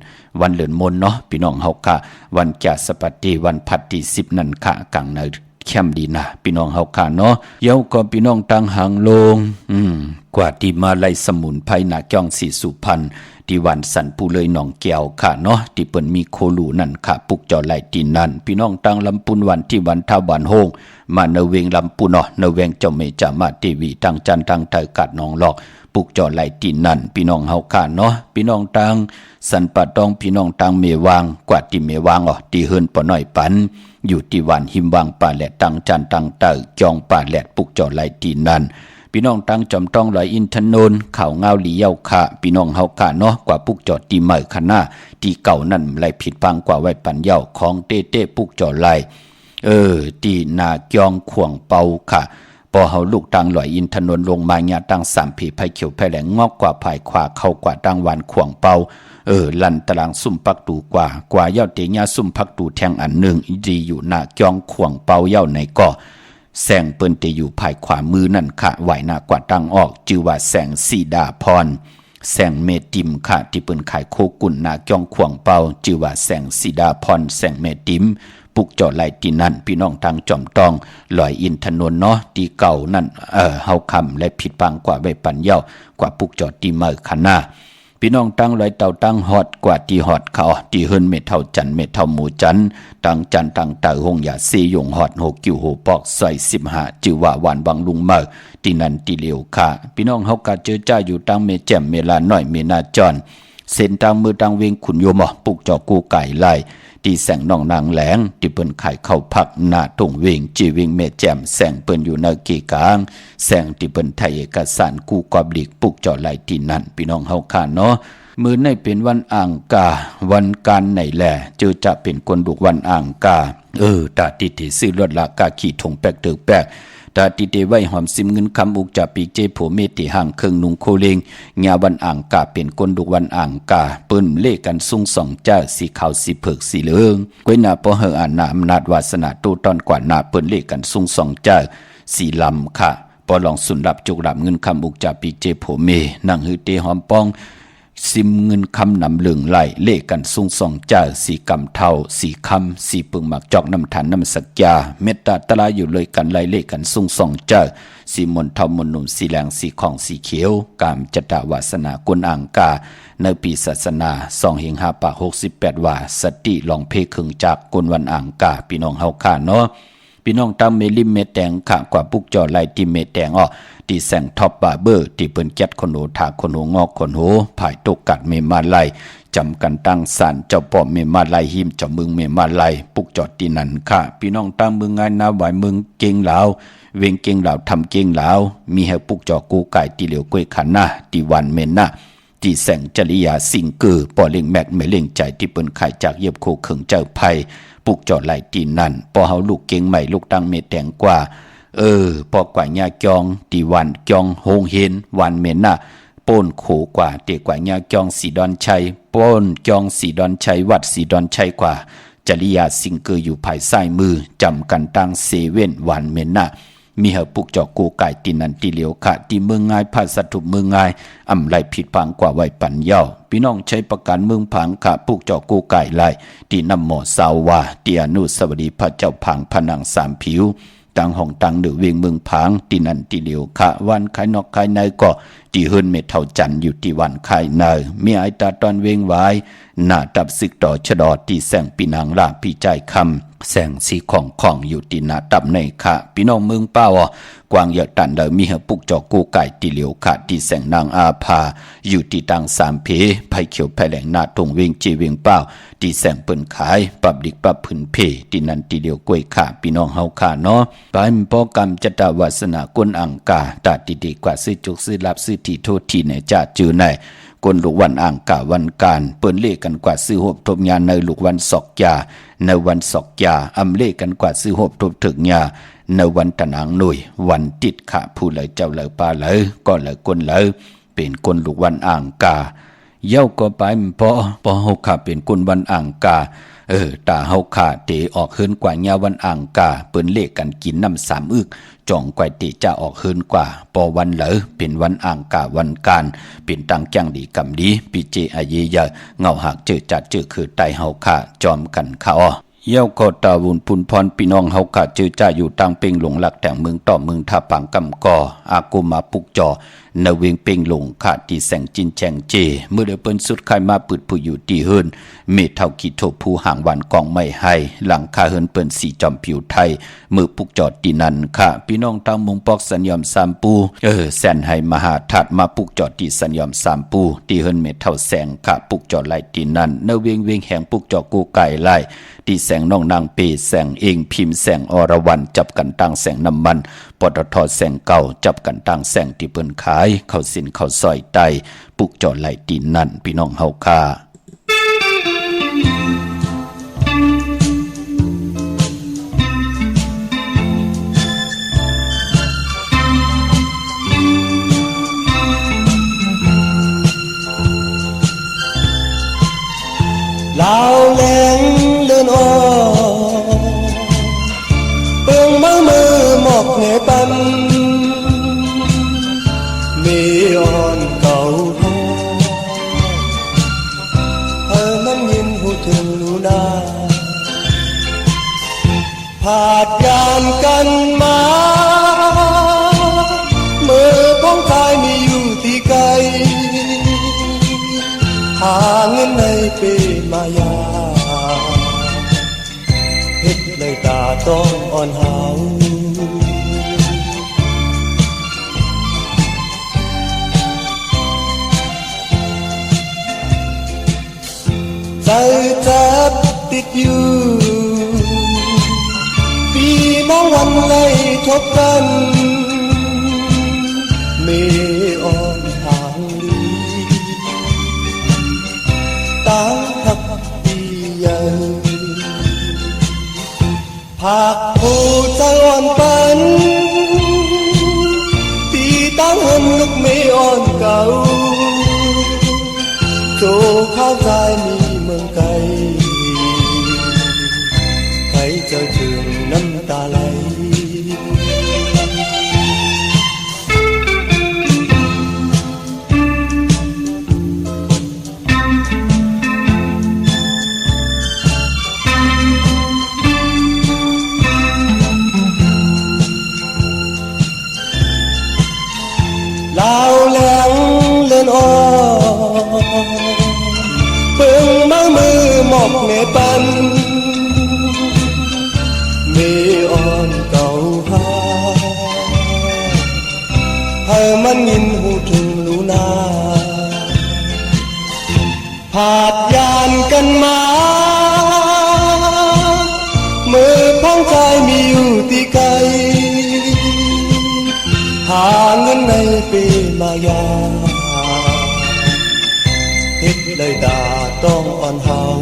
วันเหลือนมนเนาะพี่น้องเฮากะวันแก่สปฏิวันพัดที่10นั่นค่ะกังใน เข้มดีนะพี่น้องเฮาค่ะเนาะเย้าก็พี่น้องตังหางลงกว่าที่มาไล่สมุนไพรนาจ้องสีสุพรรณที่วันสันปูเลยหนองแก้วค่ะเนาะที่เปิ้นมีโคลูนั่นค่ะปุกจอไล่ตีนั่นพี่น้องตังลำปุนวันที่วันท่าวันโฮงมาเนเวงลำปุนเนาะเนเวงเจ้าเมจามาทีวีตังจันตังไทยกัดหนองหลอกปุกจอไล่ตีนั่นพี่น้องเฮาค่ะเนาะพี่น้องตังสันปะตองพี่น้องตังเมวางกว่าที่เมวางที่เฮินปอน้อยปันอยู่ที่วันหิมวางป่าแหลดตังจันตังเตอจองป่าแหลดปุกจอไล่ตีนั่นพี่น้องตังจอมต้องลอยอินทนนท์ข่าวเงาหลีเย้าค่ะพี่น้องเฮาค่ะเนาะกว่าปุกจอตีใหม่คณะที่เก่านั่นไหลผิดพังกว่าไว้ปันเย้าของเต้ปุกจอไล่ที่นาจองขวงเปาค่ะพอเฮาลูกตังลอยอินทนนท์ลงมาญาตังสามผีไผเขียวไผแหลงงอกกว่าภายขวาเข้ากว่าตังวันขวงเปาลั่นตารางซุ่มปักตูกว่าเย้าเตียซุ่มพักตูแทงอันหนึ่งดีอยู่นาจองขวงเปาเย้าในก่อแสงเปิ้นเตอยู่ภายขวามือนั่นค่ะไหวหน้ากว่าตังออกชื่อว่าแสงสีดาพรแสงเมติมค่ะที่เปิ้นขายโคกุ่นนาจองขวงเปาชื่อว่าแสงสีดาพรแสงเมติมปุกจอไล่ที่นั่นพี่น้องทางจอมตองลอยอินทนนท์เนาะที่เก่านั่นเฮาคำและผิดปังกว่าใบปันเย้ากว่าปุกจอตีเมื่อคณะพี่น้องตั้งลอยเต่าตั้งฮอดกว่าที่ฮอดเขาที่เฮินเม็ดเท่าจันเม็ดเท่าหมูจันตั้งจันตั้งเต่าหงยาซียงฮอดโหกิวโหปอกใส่15จือว่าหวานบางลุงเมื่อที่นั่นที่เหลียวค่ะพี่น้องเฮากะเจอจ้าอยู่ตั้งเมแจ่มเมลาน้อยเมนาจอนเส้นตั้งมือตั้งเวงขุนโยมปุกจอกูไก่ไล่ที่แสงน้องนางแหลงที่เปิ้นขายเข้าพักหน้าตรงเวงจีเวงเมแจ่มแสงเปิ้นอยู่ในกีกลางแสงที่เปิ้นไทยเอกสารกูกอบลีกปุกจอไล่ที่นั่นพี่น้องเฮาค่ะเนาะมื้อในเป็นวันอ่างกาวันการไหนแหละจือจะเป็นคนดุวันอ่างกาตาติที่ซื้อรถลากาขี่ถงแปกเตึกแปกตาติเตไว้หอมซิมเงินคำอุกจะปีเจโผเมติห่างเครื่องนุงโคเลงงาวันอ่างกาเป็นคนดุวันอ่างกาเปิ้นเลกันซุ่งสองเจ้าสีขาวสีเผือกสีเหลืองก้วยหน้าปอเฮออ่านนาอำนาจวาสนาตูตอนกว่าหน้าเปิ้นเลกันซุ่งสองเจ้าสีลำค่ะปอลองสุนรับจุกรับเงินคำอุกจะปีเจโผเมนั่งหือเตหอมปองซิมเงินคำนำเหลืองไหลเลกันซุ่งสองเจ้าสีกำเทาสีคำสีปึงหมักจอกน้ำฐานน้ำสักยาเมตตาตะลาอยู่เลยกันไหลเลกันซุ่งสองเจ้าสีมนเทามนหนุ่มสีแหลงสีของสีเขียวกามจตาวาสนากุลอ่างกาในปีศาสนา2/5/68ว่าสติลองเพคึงจากกุลวันอ่างกาพี่น้องเฮาค่ะเนาะพี่น้องตามเมลิมเมแตงค่ะกว่าปุกจอไล่ที่เมแตงที่แสงท็อปบาร์เบอร์ที่เปิ้นแก๊ดคนโหถาคนโหงอกคนโหภายตกกัดเมมาไลจำกันตั้งสารเจ้าปอมเมมาไลหิมเจ้าเมืองเมมาไลปุกจอดที่นั่นค่ะพี่น้องตามเมืองงานนาไหวเมืองเก่งลาวเวงเก่งลาวทำเก่งลาวมีให้ปุกจอกูไก่ที่เหลียวก้วยขันหน้าที่วันเมนนะที่แสงจริยาสิงเกือปอเล่งแมกเมเล่งใจที่เปิ้นขายจากเย็บโคเขิงเจ้าไผ่ปุกจอดไหลที่นั่นพอเฮาลูกเก่งใหม่ลูกตั้งเมแตงกว่าพอกว่าญาจองตีวันจองโฮงเฮนวันเมนน่ะป้นโขกว่าเตกว่าญาจองสีดอนชัยป้นจองสีดอนชัยวัดสีดอนชัยกว่าจริยาสิงเกออยู่ภายซ้ายมือจำกันตั้งเซเว่นวันเมนน่ะมีเฮาปุกจอกูไก่ตีนันตีเหลียวค่ะที่เมืองง่ายภาษาถูกเมืองง่ายอำไลผิดพังกว่าไว้ปันเย้าพี่น้องใช้ประกันเมืองผังค่ะปุกจอกูไก่ไล่ที่นำหมอสาวว่าที่อนุสาวรีย์พระเจ้าผังผนังสามผิวตังห้องตังหรือเวียงเมืองผางที่นันที่เหลียวค่ะวันขายนอกขายในก็ที่เฮินเมเท่าจันอยู่ที่วันขายในมีไอตาตอนเวงไว้หน้าตับซึกต่อชะดอที่แสงปีนางลาพี่ใจคำแสงสีของอยู่ที่หน้าตับในค่ะพี่น้องเมืองเป้ากวางเยอะตันเดอมีเฮปุกจอกูไก่ที่เหลียวค่ะที่แสงนางอาภาอยู่ที่ตังสามเพไผ่เขียวไผ่แหลงหน้าตรงเวงจีเวงเป้าที่แสงเปิ้นขายปับดิกปับพื้นเพที่นันที่เหลียวกล้วยค่ะพี่น้องเฮาค่ะเนาะปานป้อกรรมจตวาสนากุลอังกาตาดีกว่าซื้อจุกซื้อรับซื้อที่โทษที่ไหนจะจือไหนคนลูกวันอ่างกาวันการเปิ้นเลกันกว่าซื้อหบทบยาในลูกวันศอกยาในวันศอกยาอำเลกันกว่าซื้อหบทบถึงยาในวันตะนางหน่วยวันติดค่ะผู้เลยเจ้าเลยปลาเลยก็เลยคนเลยเป็นคนลูกวันอ่างกาเย้าก็ไปพอเฮาค่ะเป็นคนวันอ่างกาตาเฮาค่ะเตออกเฮินกว่าญาวันอ่างกาเปิ้นเลกันกินน้ำ3อึกจ่องกว่าเตจะออกเฮินกว่าปอวันเหลอเป็นวันอ่างกาวันการเป็นตังแจ้งดีกำดีปีเจอาเยยะเงาหักเจอจัดเจอคือไตเฮาค่ะจอมกันค่ะ เย้าก็ตาวุนปุนพรพี่น้องเฮากะจือจ้าอยู่ตังเปิงหลงหลักแต่งเมืองต่อเมืองท่าปังกำกออากูมาปุกจอนาเวงเปิงหลงขาดที่แสงจินแจงเจเมื่อเดเปิ้นสุดใครมาปืดผู้อยู่ที่เฮินเมเท่าขีโทผู้ห่างวันกองไม่ให้หลังคาเฮินเปิ้นสีจอมผิวไทยมือปุกจอดที่นั่นค่ะพี่น้องทางมุงปอกสัญญอมสามปูแสนให้มหาทัดมาปุกจอดที่สัญญอมสามปูที่เฮินเมเท่าแสงค่ะปุกจอดไล่ที่นั่นนาเวงแห่งปุกจอกูไก่ไล่ที่แสงน้องนางเปแสงเองพิมพ์แสงอรวรรณจับกันตั้งแสงน้ำมันปตทแสงเก่าจับกันตั้งแสงที่เปิ้นขายเข้าสินเข้าซอยไตปุกจอดไหลตีนนั่นพี่น้องเฮาค่าลาวแหลงเลื่อนอเปิงมือหมอกเหนปันมีอ่อนเก่าพอมันยินหูถึงลูนาผาดยานกันมามือพ้องกายมีอยู่ที่ไกลหาเงินในปีมายาเฮ็ดเลยตาต้องอ่อนหาวใจจับติดอยู่ปีน้องวันไล่ทบกันมีอ่อนทางลีตาหักปีใหญ่ภาคผู้ใจอ่อนปันตีตั้งเหินลูกไม่อ่อนเก่าโจข้าวใจมีเมืองไกลใครจะถึงน้ำตาไหลลาวแหลงเลื่อนอเปิงมือหมอกเหนปันมีอ่อนเก่าหาให้มันยินหูถึงลูนาผาดยานกันมามือพ้องใจมีอยู่ที่ไกลหาเงินในปีมายาเฮ็ดเลยตาต้องอ่อนหาว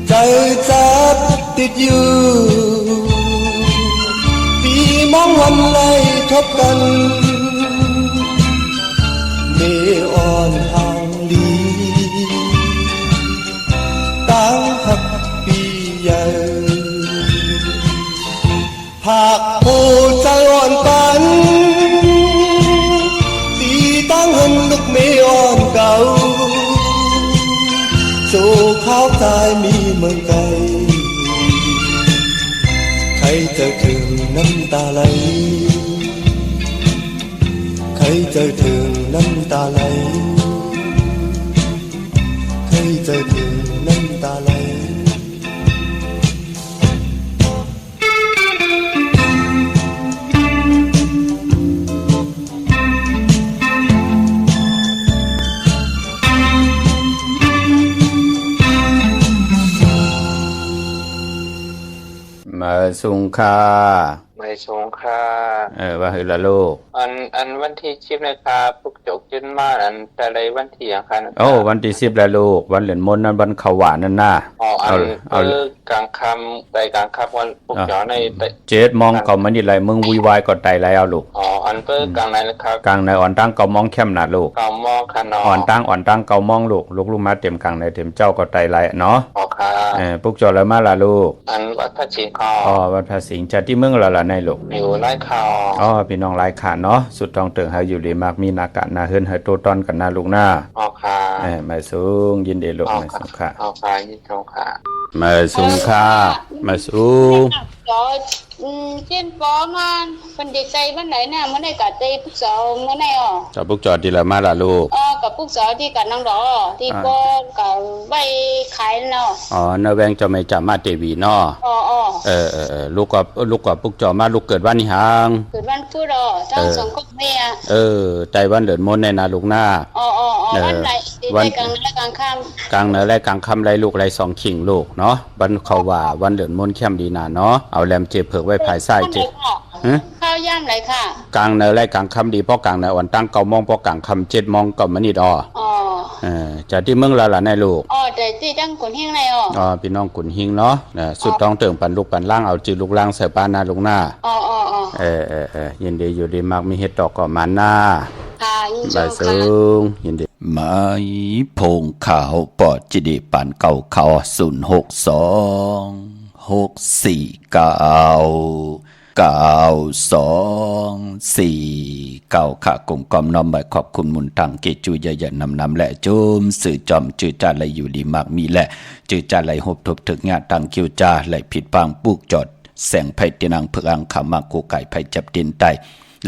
ใจจับติดอยู่ปีมองวันไล่ทบกันมีอ่อนห่างลีตั้งหักปีใหญ่ภาคผู้ใจอ่อนปันตีตั้งเหินลูกไม่อ่อนเก่าโจข้าวตายมีเมืองไกลใครจะถึงน้ำตาไหลใครจะถึงน้ำตาไหลใครจะถึงน้ำตาไหลมาสุงค่า ไม่สงค่า ว่าเฮละลูก อันวันที่ชิบนะครับพวกจกจินมาอันแต่ไรวันที่อย่างคัน โอ้วันที่10แล้วลูกวันเหรียญมนต์นั้นวันเขาหวานนั่นน่ะ อ๋ออัน เอา กลางคำไปกลางค่ำวันพวกจอใน เจ็ดมองเขามันนี่ไรมึงวุ่นวายก็ไตแล้วลูก อ๋ออันเปิ้ลกลางไหนนะครับ กลางในอ่อนตั้งเกามองเข้มหนาลูก เกามอคันน อ่อนตั้งเกามองลูกมาเต็มกลางในเต็มเจ้าก็ไตไรเนาะ อ๋อค ครับ ปุกจอแล้วมาล่ะลูก อันวัดพระชิงคอ อ๋อวัดภาสิงห์จัดที่เมืองล่ะในลูก อยู่ไร่ข่าว อ๋อพี่น้องหลายขาเนาะสุดทองเติงเฮาอยู่ดีมากมีนากะนาเฮิรนเฮาโตตอนกันนาลูกหน้า ออกค่ะ มาสูงยินดีลูก ออก มาสูง ค่ะ ค่ะ ออกค่ะยินดีค่ะ มาสูงค่ะมาสูง Đó, trên phó mà phần đề xây bên đấy nè, mới này cả tây phúc gió mới này à. จะปุกจอดีละมาล่ะลูก Cả phúc gió thì cả năng đó, thì có cả bay khái nào. อ๋อนาแวงจะไม่จามาเตวีเนาะลูกก็ปุกจอมาลูกเกิดวันนี้หาง Cứ văn phú đó, trong sống cốc mẹ. ใจวันเหลือนมนในนาลูกหน้า Văn lại, thì đây càng kham. กลางเหนือและกลางคำไรลูกไรสองขิงลูกเนาะบันเขาว่าวันเหลือนมนเข้มดีนาเนาะเอาแรมเจ็บเผือกไว้ภายใต้เจ็บ Khao giam lại khả. กลางเหนือและกลางคำดีเพราะกลางเหนือวันตั้งเกามองเพราะกลางคำ7 มองก็มันนี่ดอจะที่เมืองละล่ะในลูก Để thì đang cuốn hiên này à. พี่น้องกุนหิงเนาะสุดท้องเติงปันลูกปันล่างเอาจือลูกล่างใส่ปานาลูกหน้ายินดีอยู่ดีมากมีเฮ็ดดอกก็มาหน้า Nhưng บาย trong สู khả. งยินดีไม้พงขาวปอดจิดีปันเก่าเขา062-649-2-4ค่ะกลุ่มกอมน้อมใบขอบคุณมุนตังเกจูใหญ่ๆนำและจุมสื่อจอมจือจาไหลอยู่ดีมากมีและจือจาไหลหบทบถึกงาตังคิวจาไหลผิดปางปุกจอดแสงไผ่ตีนังเพือังขามากกูไก่ไผ่จับดินไต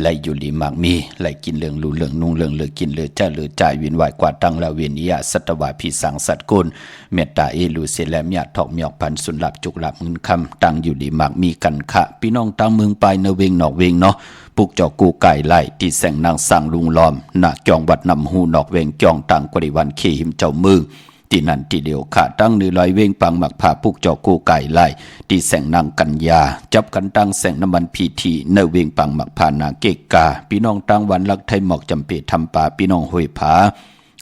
ไหลอยู่ลีมากมีไหลกินเหลืองรูเหลืองนุ่งเหลืองเหลือกินเหลือจ้าเหลือจ่ายวินไหวกว่าตังละเวียนยาสัตวาพิสังสัตกุลเมตตาเอลูเซแลมยาทอกมีออกพันสุนหลับจุกหลับเงินคำตังอยู่ลีมากมีกันคะพี่น้องตังเมืองไปเนเวงนอกเวงเนาะปุกจอกูไก่ไล่ที่แสงนางสั่งลุงล้อมหน้าจองวัดนำหูนอกเวงจองตังกริวันเคหิมเจ้ามือที่นั่นที่เดียวขาตั้งนือลอยเว้งปังหมักผาปุกจอกูไก่ไล่ที่แสงนางกัญญาจับกันตั้งแสงน้ำมันพีทีเนเวงปังหมักผานาเกกาพี่น้องตั้งวันลักไทยหมอกจำเปทำป่าพี่น้องห้วยผา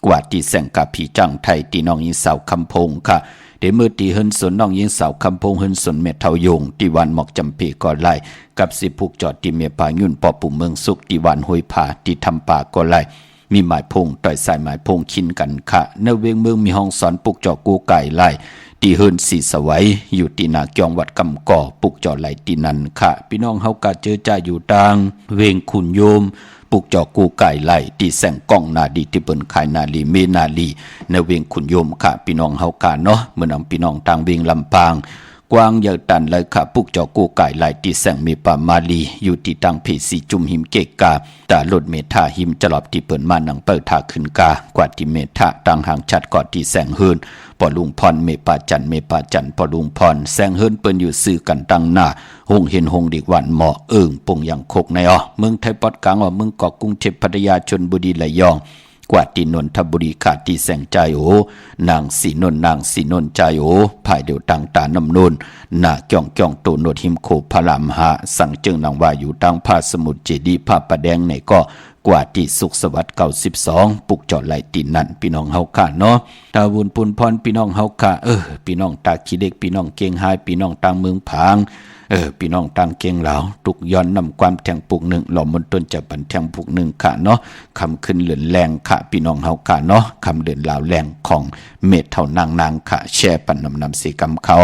กว่าที่แสงกาผีจังไทยที่น้องยิงสาวคำพงค่ะเดี๋ยวมือตีเฮินสนน้องยิงสาวคำพงเฮินสนเมทเทายงที่วันหมอกจำเปก่อไล่กับสิพุกจอดที่เมียป่ายุ่นปอปุ่มเมืองสุขที่วันห้วยผาที่ทำป่าก่อไล่มีหมายพงต่อยสายหมายพงคินกันค่ะเนเวงเมืองมีห้องสอนปุกจอกูไก่ไล่ตีเฮินสีสวัยอยู่ตีนาเกียงวัดกำก่อปุกจอไหลตีนันค่ะพี่น้องเฮากะเจอจ่าอยู่ดังเวงขุนโยมปุกจอกูไก่ไล่ตีแสงกล้องนาดีที่เปิ้นขายนาลีเมนาลีในเวงขุนโยมค่ะพี่น้องเฮากะเนาะเมื่อนำพี่น้องต่างเวงลำปางกวางเยอะตันเลยค่ะปุกจอกูไก่ไหลที่แสงมีป่ามาลีอยู่ที่ตังเพสีจุมหิมเกกาแต่ลดเมธาหิมจลอบที่เปิดมาหนังเปิดทาขึ้นกากว่าที่เมธาตังหางชัดกอดที่แสงเฮินปอลุงพรเมปาจันปอลุงพรแสงเฮินเปิ้นอยู่ซื้อกันตังหน้าหงเห็นหงดีกวันหมอปงอย่างโคกในเมืองไทยปอดกลางเมืองเกาะกรุงเทพพัทยาชลบุรีระยองกว่าที่นนทบุรีขาดที่แสงใจนางสีนนใจภายเดียวตังตานำนนหน้าจ้องโตโนดหิมโคพระรามหาสั่งจึงนางว่าอยู่ตังพาสมุทรเจดีผ้าประแดงในก็กว่าที่สุขสวัสดิ์92ปุกจอดไหลตีนั่นพี่น้องเฮาค่ะเนาะตาวุนปุนพรพี่น้องเฮาค่ะพี่น้องตาขี้เล็กพี่น้องเก่งหายพี่น้องตังเมืองผางพี่น้องต่างเก่งเหล่าตุกย้อนนำความแทงปุกหนึ่งหล่อมนต้นจะบันแทงปุกหนึ่งค่ะเนาะคำขึ้นเหลือนแรงค่ะพี่น้องเฮาค่ะเนาะคำเดือนลาวแรงของเมธเท่านางค่ะแช่ปันนำสีกำเขา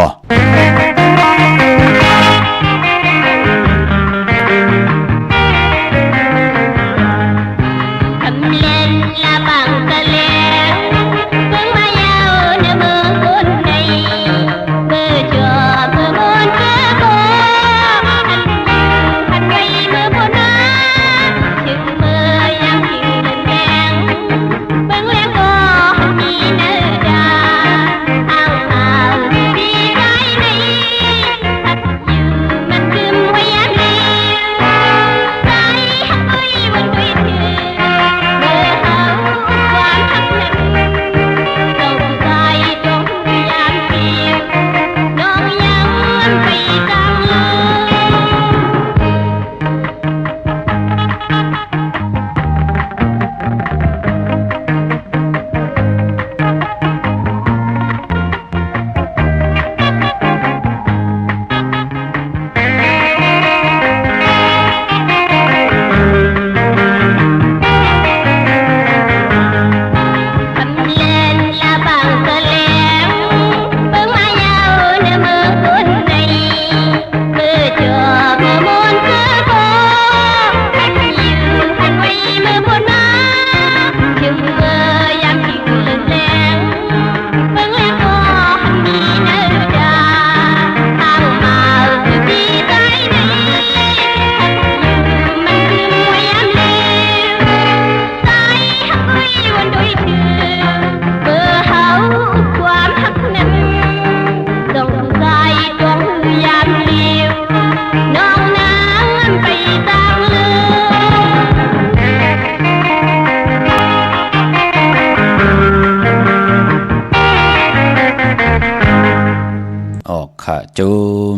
ค่ะโจ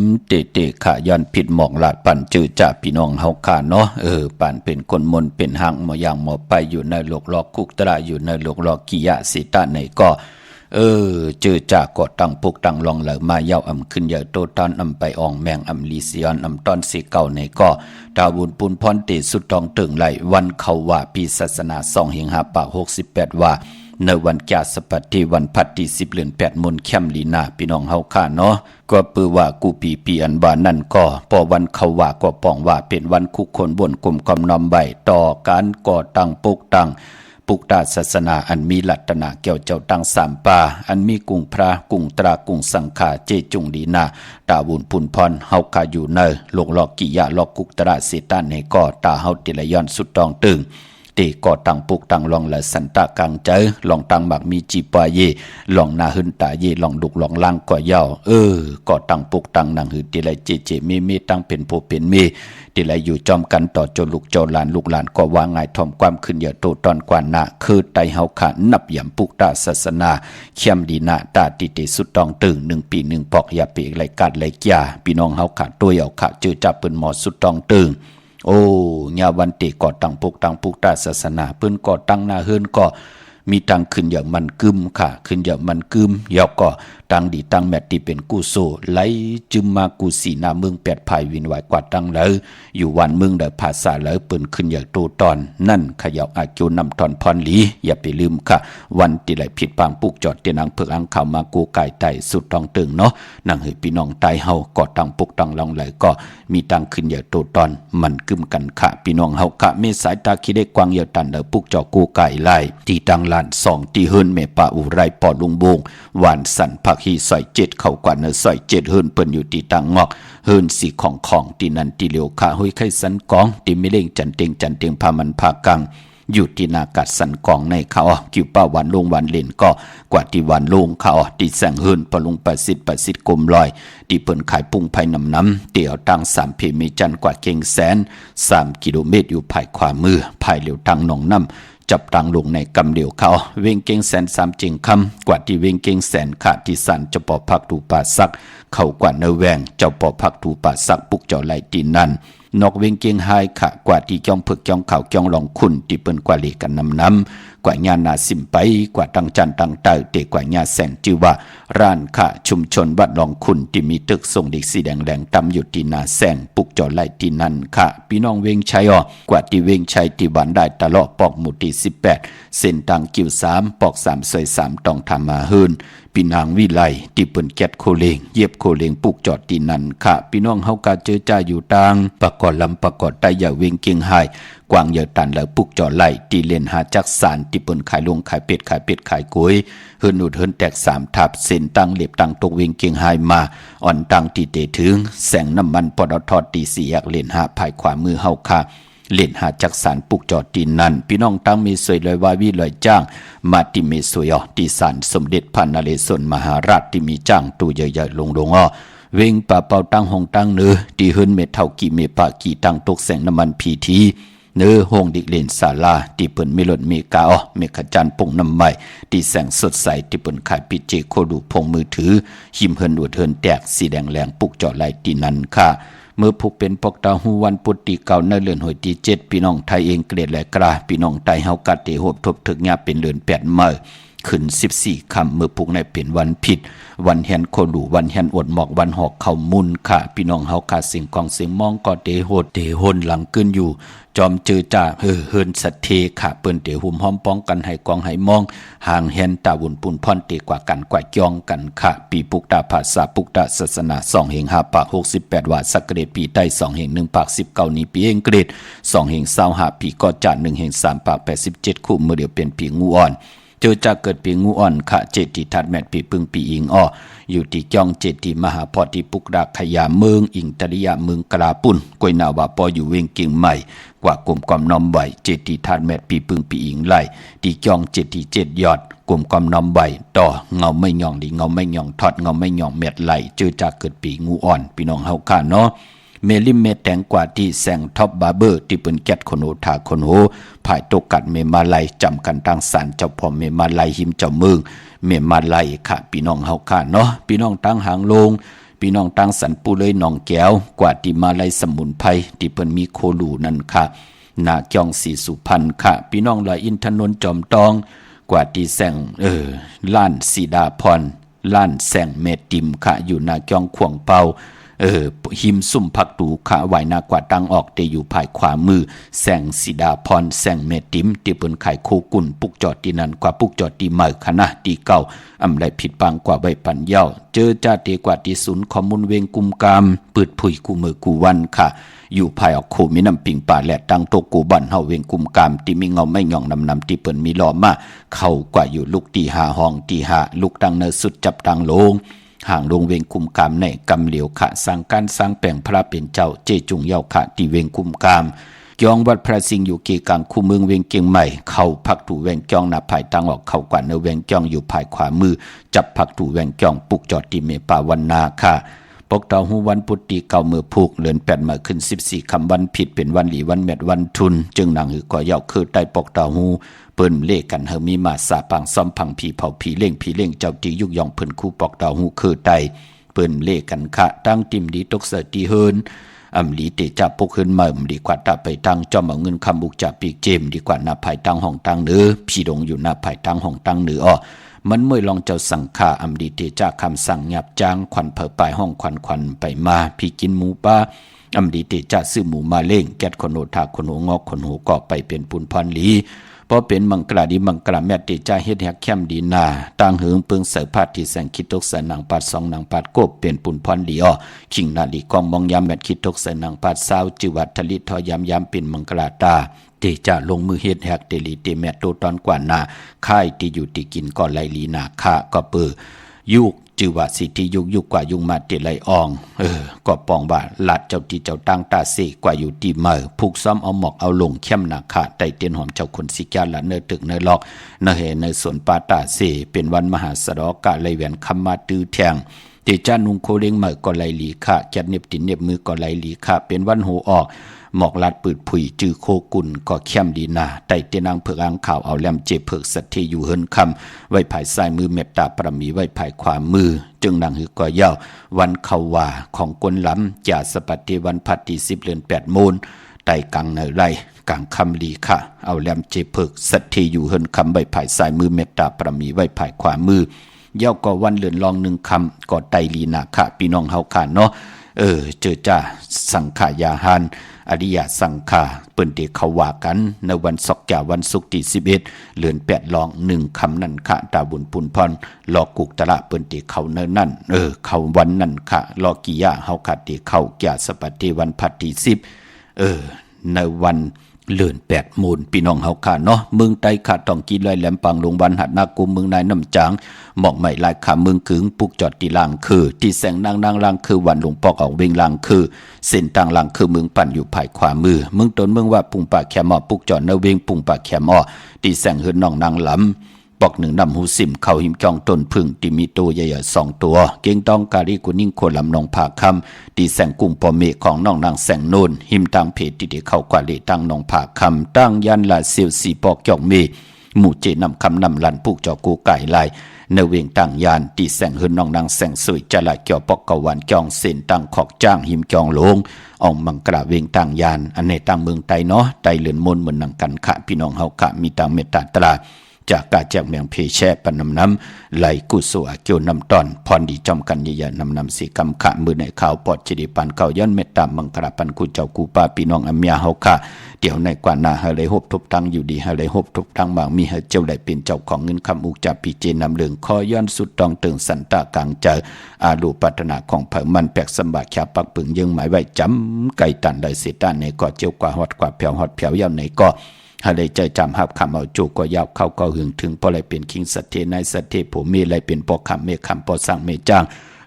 มเตะค่ะย้อนผิดหมอกลาดปั่นจื้อจ่าพี่น้องเฮาค่ะเนาะปั่นเป็นคนมนเป็นหางหมออย่างหมอไปอยู่ในโลกหลอกคุกตระอยู่ในโลกหลอกกิยะสิตะไหนก็จื้อจ่าก็ตั้งปุกตั้งลองเหลอมาเย้าอำขึ้นเยอะโตตอนอำไปอองแมงอำลีเซียนอำตอนสิเก่าในก็ดาวุนปุนพรเตสุดตองตึงไหลวันเขาว่าปีศาสนา2หิงหาปาก68ว่าในวันแก่สปัตติวันพัดที่10เดือน8มนแคมลีนาพี่น้องเฮาค่ะเนาะก็ปือว่ากูปีอันว่านั่นก็พอวันเขาว่าก็ป้องว่าเป็นวันคุกคนบนกลุ่มกำนำใบต่อการก่อตั้งปุกตั้งปุกตาศาสนาอันมีลัตนาเกี่ยวเจ้าตั้ง3ป่าอันมีกุ้งพระกุ้งตรากุ้งสังขาเจจุงดีนาตาวุนปุนพรเฮาค่ะอยู่ในโลกหลอกกิยะลอกกุกตระเสตานให้ก็ตาเฮาติละย้อนสุดตองตึงตีก่อตั้งปุกตั้งลองละสันตะกังเจอลองตั้งบักมีจีปาเยลองนาหึนตาเยลองดุกลองล่างก่อยาวก่อตั้งปุกตั้งนางหือติละเจมีตั้งเป็นโพเป็นมีติละอยู่จอมกันต่อโจลูกโจหลานลูกหลานก็ว่าง่ายทอมความขึ้นเยอะโตตอนกว่าหน้าคือไตเฮาขานับย่ำปุกตาศาสนาเข้มดีนาตาติเตสุดตองตึง1ปี1ปอกอย่าเปกไหลกัดไหลยาพี่น้องเฮาขาตัวเอาขาจื้อจับเปิ้นหมอสุดตองตึงญาวันติก่อตั้งปุกตาศาสนาเปิ้นก่อตั้งหน้าเฮือนก็มีตังขึ้นอย่างมันกึมค่ะขึ้นอย่างมันกึมยอกก็ตังดีตังแมตที่เป็นกุโซไหลจึมมากุสีนาเมืองแปดภายวินไหวกว่าตังเลยอยู่วันเมืองเดภาษาเลยเปิ้นขึ้นอย่างโตตอนนั่นขยับอากิวนำตอนพรหลีอย่าไปลืมค่ะวันที่ไหลผิดปางปุกจอดเตียนังเพิกอังข่าวมากูไก่ไตสุดตองตึงเนาะนางเฮพี่น้องไตเฮาก่อตั้งปุกตั้งลองไหลก็มีตังขึ้นอย่างโตตอนมันกึมกันค่ะพี่น้องเฮาค่ะเมสายตาคิดได้กวางเหยาตันเดปุกจอกูไก่ไล่ที่ตังลาน2ที่เฮิรนเมปะอุไรปอลุงบงหวานสันผักฮีซอย7เข้ากว่าเนซอย7เฮิรนเปิ้นอยู่ที่ตังงอกเฮิรนสีของที่นั่นที่เหลียวขาห้อยไข่สันกองที่ไม่เล่งจันเตียงพามันพากังอยู่ที่นากัดสันกองในเขากิวป้าวันลงวันเล่นก็กว่าที่วันลงเขาที่แสงเฮิรนปลุงประสิทธิ์กลมลอยที่เปิ้นขายปุ้งไผ่น้ำเตี่ยวตัง3เพมีจันกว่าเก่งแสน3กิโลเมตรอยู่ภายขวามือภายเหลียวตังหนองน้ำจับตังลงในกำเดียวเขาเวงเก่งแสน3จิงคำกว่าที่เวงเก่งแสนขาที่สันเจ้าปอพักตูป่าซักเข้ากว่าเนแวงเจ้าปอพักตูป่าซักปุกเจ้าไหลตีนันนอกเวงเก่งหายขะกว่าที่จ้องผึกจ้องเข่าจ้องลองคุณที่เปิ้นกว่าเลกันน้ำกว่าญานาสิมไปกว่าตังจันตังเตอเตกว่าญาแสงจือว่าร้านขะชุมชนวัดลองคุณที่มีตึกทรงเด็กสีแดงตำอยู่ที่นาแสงปุกเจ้าไหลตีนันค่ะพี่น้องเวงชัยกว่าที่เวงชัยที่บ้านได้ตะเลาะปอกหมู่ที่18เส้นทางกิ้ว3ปอก3ซอย3ต้องทำมาเฮินพี่นางวิไลที่เปิ้นแกดโคเลงเย็บโคเลงปุกจอดที่นั่นค่ะพี่น้องเฮากะเจอจ้าอยู่ต่างประกอบลำประกอบใต้อย่าเวงเกียงหายกวางเหยาตันแล้วปุกจอดไหลที่เล่นหาจักสารที่เปิ้นขายลงขายเป็ดขายกล้วยเฮินอุดเฮินแตก3ทับเส้นตั้งเหลียบตั้งตกเวงเกียงหายมาอ่อนตั้งที่เตถึงแสงน้ำมันปตทตี4แยกเล่นหาภายขวามือเฮาค่ะเล่นหาจักสารปุกจอดตีนนั้นพี่น้องตั้งมีสวยลอยวาวีลอยจ้างมาติเมสวยตีสารสมเด็จพระนเรศวรมหาราชที่มีจ้างตู้ใหญ่ๆลงเวงป่าเป่าตั้งห้องตั้งเนื้อตีเฮินเมเท่ากี่เมปะกี่ตั้งตกแสงน้ำมันพีทีเนื้อห้องดิกเล่นศาลาที่เปิ้นมีรถเมกาเมขจันปงน้ำใหม่ที่แสงสดใสที่เปิ้นขายปิเจโคดูพงมือถือหิมเฮินอวดเฮินแตกสีแดงแหลงปุกจอดไหลตีนั้นค่ะเมื่อผู้เป็นปกตาหูวันปุตติเก่าในเลือนหอยที่7พี่น้องไทยเองเกรดและกราพี่น้องไทยเฮากัดเตโหบทบถึกญาเป็นเลือน8มื้อขึ้น14ค่ำเมื่อพุกในเป็นวันผิดวันแฮนโคดูวันแฮนอดหมอกวันหอกเข้ามุนค่ะพี่น้องเฮาขาดเสียงกองเสียงมองก็เตโหดเตหนหลังขึ้นอยู่จอมเจอจ่าเฮินสัตเทค่ะเปิ้นเตหุ่มห้อมป้องกันให้กองให้มองห่างแฮนตาวุนปุ่นพรเตกว่ากันกว่าจองกันค่ะปีปุกตาภาษาปุกตาศาสนา2เฮง5ปาก68ว่าสักเกรดปีใต้2เฮง1ปาก19นี้ปีเองเกรด2เฮง25ปีก็จะ1เฮง3ปาก87คู่เมื่อเดียวเป็นปีงูอ่อนเจอจะเกิดปีงูอ่อนค่ะเจติทัดแมทปีปึงปีอิงอยู่ที่จ้องเจติมหาพอที่ปุกดักขยาเมืองอิงตริยาเมืองกลาปุ่นกวยนาวาปออยู่เวงเก่งใหม่กว่ากลมกอมน้อมไหวเจติทัดแมทปีปึงปีอิงไหลที่จ้องเจติ7ยอดกลมกอมน้อมไหวต่อเงาไม่หย่องดีเงาไม่หย่องทอดเงาไม่หย่องเม็ดไหลเจอจะเกิดปีงูอ่อนพี่น้องเฮาค่ะเนาะเมลิเมแตงกว่าที่แสงท็อปบาร์เบอร์ที่เป็นแกดคนโอทาคนโหภายตกกัดเมมาไลจำกันตั้งสารเจ้าพ่อเมมาไลหิมเจ้าเมืองเมมาไลค่ะพี่น้องเฮาค่ะเนาะพี่น้องตั้งหางลง พี่น้องตั้งสันปูเลยหนองแก้วกว่าที่มาไล่สมุนไพรที่เปิ้นมีโคลูนั่นค่ะนาจองสีสุพรรณค่ะพี่น้องลอยอินทนนท์จอมตองกว่าที่แสงล้านสีดาพรล้านแสงเมติมค่ะอยู่นาจองขวงเปาหิมซุ่มพักตูขาไหวนากว่าตังออกเตอยู่ภายขวามือแสงสีดาพรแสงเมติมที่เปิ้นไข่โคกุ่นปุกจอดที่นั้นกว่าปุกจอดที่ใหม่คณะที่เก่าอำไรผิดปังกว่าใบปันเย้าเจอจ้าเตกว่าที่ศูนย์ข้อมูลเวงกุมกามปืดผุยกูมือกูวันค่ะอยู่ภายออกโคมีน้ำปิงป่าและตังโตกูบันเฮาเวงกุมกามที่มีเงาไม่หย่องนำที่เปิ้นมีล้อมาเข้ากว่าอยู่ลูกตีหาห้องตีหาลูกตังเนสุดจับตังโลงห่างลงเวงคุมกามในกำเหลียวขะสร้างการสร้างแปลงพระเป็นเจ้าเจจุงเยาขะที่เวงคุมกามยองวัดพระสิงห์อยู่เกกลางคูเมืองเวงเกียงใหม่เข้าพักถูเวงจองนาภายตังออกเข้ากว่าเนเวงจองอยู่ภายขวามือจับพักถูเวงจองปุกจอดที่เมปาวันนาค่ะปกเตาหูวันพุทธิเก่ามือผูกเลือน8มาขึ้น14คำวันผิดเป็นวันหลีวันเม็ดวันทุนจึงนางหือก่อยาวคือใต้ปกเตาหูเปิ้นเลขกันเฮมีมาสาปังซ้อมพังผีเผาผีเล่งเจ้าตียุกยองเพิ่นคู่ปอกเตาหูคือใต้เปิ้นเลขกันคะตั้งติมดีตกเสตีเฮินอำลีเตจับปกขึ้นมาดีกว่าตาไปตั้งจอมเอาเงินคำบุกจับปีกเจมดีกว่าหน้าภายตั้งห้องตั้งเนื้อพี่ดงอยู่หน้าภายตั้งห้องตั้งเนื้อมันเมื่อลองเจ้าสังฆาอำดีเตจ้าคำสั่งหยับจางควันเผอปลายห้องควันไปมาพี่กินหมูป้าอำดีเตจ้าซื้อหมูมาเล่งแกดคนโหทาคนโหงอกคนโหกอบไปเป็นปุนพรลีพอเป็นมังกราดีมังกราแม่เตจ้าเฮ็ดแฮกแคมดีนาตั้งเหิงเปิงเสือพาดที่แสงคิดตกใส่นางปัด2นางปัดกบเป็นปุนพรลีอ้อขิงนาลีกองมองยามแม่คิดตกใส่นางปัดสาวจิวัดทลิทอยามเป็นมังกราตาเตจะลงมือเฮ็ดแฮกเตลีเตแมตโตตอนกว่านาค่ายที่อยู่ที่กินก็ไลลีนาค่าก็เปือยุกจือว่าสิที่ยุกกว่ายุงมาเตไลอองก็ปองว่าลัดเจ้าที่เจ้าตั้งตาเสกว่าอยู่ที่เมื่อผูกซ้อมเอาหมอกเอาลงเข้มนาค่าไตเตียนหอมเจ้าคนสิกาละเนตึกเนลอกเนเฮในสวนปาตาเสเป็นวันมหาสรกะไลแหวนคำมาตื้อแทงเตจ้านุงโคเล้งเมื่อก็ไลลีค่าแกดเน็บตินเน็บมือก็ไลลีค่าเป็นวันโหออกหมอกลัดปืดผุยจือโคกุนก็เข้มดีนาไตเตนางเผือกอ่างข่าวเอาแลมเจเผือกสัตย์อยู่เฮินคำไว้ภายซ้ายมือเมตตาปรมีไว้ภายขวามือจึงนางหือก็ยาววันเขาว่าของกวนล้ำจ่าสปัตติวันพัดที่10 เดือน 8 มูลไตกังในไรกลางคำลีค่ะเอาแลมเจเผือกสัตย์อยู่เฮินคำไว้ภายซ้ายมือเมตตาปรมีไว้ภายขวามือ เย้าก็วันเลือนลอง1คำก็ไตลีนาคะพี่น้องเฮาค่ะเนาะเจอจ้าสังขายาหานอริยสังขาเปิ้นที่เขาว่ากันในวันศกแก่วันศุกร์ที่11เดือน8ลอง1คำนั่นค่ะตาบุญปุนพรลอกุกตะละเปิ้นที่เขาเนิ่นนั่นเขาวันนั่นค่ะลอกิยาเฮาค่ะที่เขาแก่สปัตติวันพัดที่10ในวันเลื่อน8มูลพี่น้องเฮาค่ะเนาะเมืองไต้ค่ะต้องกินลอยแหลมปังลงวันหัดนากุมเมืองนายน้ำจางหมอกใหม่ลายขาเมืองขึงปุกจอดที่ลางคือที่แสงนางลางคือวันหลวงปอกออกเวงลางคือเส้นต่างลางคือเมืองปั่นอยู่ภายขวามือเมืองตนเมืองว่าปุงปากแคมอปุกจอดในเวงปุงปากแคมอที่แสงเฮือนน้องนางหลำปอกหนึ่งนำหูสิมเข้าหิมจองต้นพึ่งที่มีตัวใหญ่ๆ2ตัวเก่งต้องกาลีกุนิ่งโคลำนองผาคำที่แสงกุ้งปอเมของน้องนางแสงโนนหิมตังเพจที่เข้ากว่าเลตั้งนองผาคำตั้งยันลาเซียวสีปอกจองเมหมู่เจนำคำนำลันปุกจอกูไก่ลายในเวียงตั้งยานที่แสงเฮือนน้องนางแสงสวยจะลายเกี่ยวปอกกวันจองเส้นตั้งขอกจ้างหิมจองลงอองมังกระเวียงตั้งยานอันในตั้งเมืองไตเนาะไตเลือนมนเหมือนนังกันขะพี่น้องเฮาขะมีตังเมตตาตราจากกาแจกเมียงเพแช่ปันน้ำไหลกุศลเกี่ยวน้ำตอนพรดีจอมกันยานำสีกำขะมือในข่าวปอดจิริปันเก่าย้อนเมตตามังกรปันกุเจ้ากูปาพี่น้องอเมียเฮาค่ะเดี๋ยวในกว่านาเฮเลยฮบทุบตังอยู่ดีเฮเลยฮบทุบตังบางมีเฮเจ้าได้เป็นเจ้าของเงินคำอุกจับปีเจนำเลืองคอย้อนสุดตองตึงสันตากลางใจอาลูปัตนาของเผมันแปกสมบัติแคปักปึงยังหมายไว้จำไก่ตันได้เสต้านในก่อเจียวกว่าฮอดกว่าแผวฮอดแผวยาวในก่อหาได้ใจจำหับคำเอาจูก็ยาวเข้าก็หึงถึงพออะไรเป็นคิงสัตเทนายสัตเทผมมีอะไรเป็นปอกคำเมคำปอสั่งเมจ้าง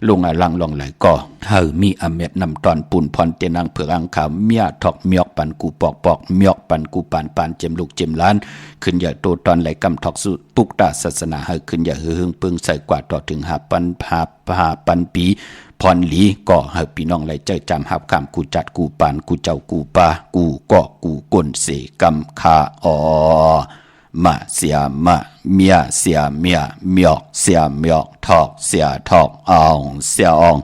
ลงอาลังลองไหลก็เฮามีอเมดนำตอนปูนพรเตนังเผือกอังขาวเมียถอกเมียกปันกูปอกปอกเมียกปันกูปานปานเจมลูกเจมล้านขึ้นอย่าโตตอนไหลกำถอกสุปุกตาศาสนาเฮาขึ้นอย่าหึงปึงใส่กว่าต่อถึงหาปันปีพรหลีก็เฮาพี่น้องไหลใจจำหับคำกูจัดกูปานกูเจ้ากูปากูก็กูก้นเสกำคามาเสียมาเมียเสียเมียเมียกเสียเมียกทอกเสียทอกอ่องเสียอ่อง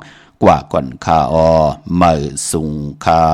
กว่าก่อนคาออเมื่อสุงคา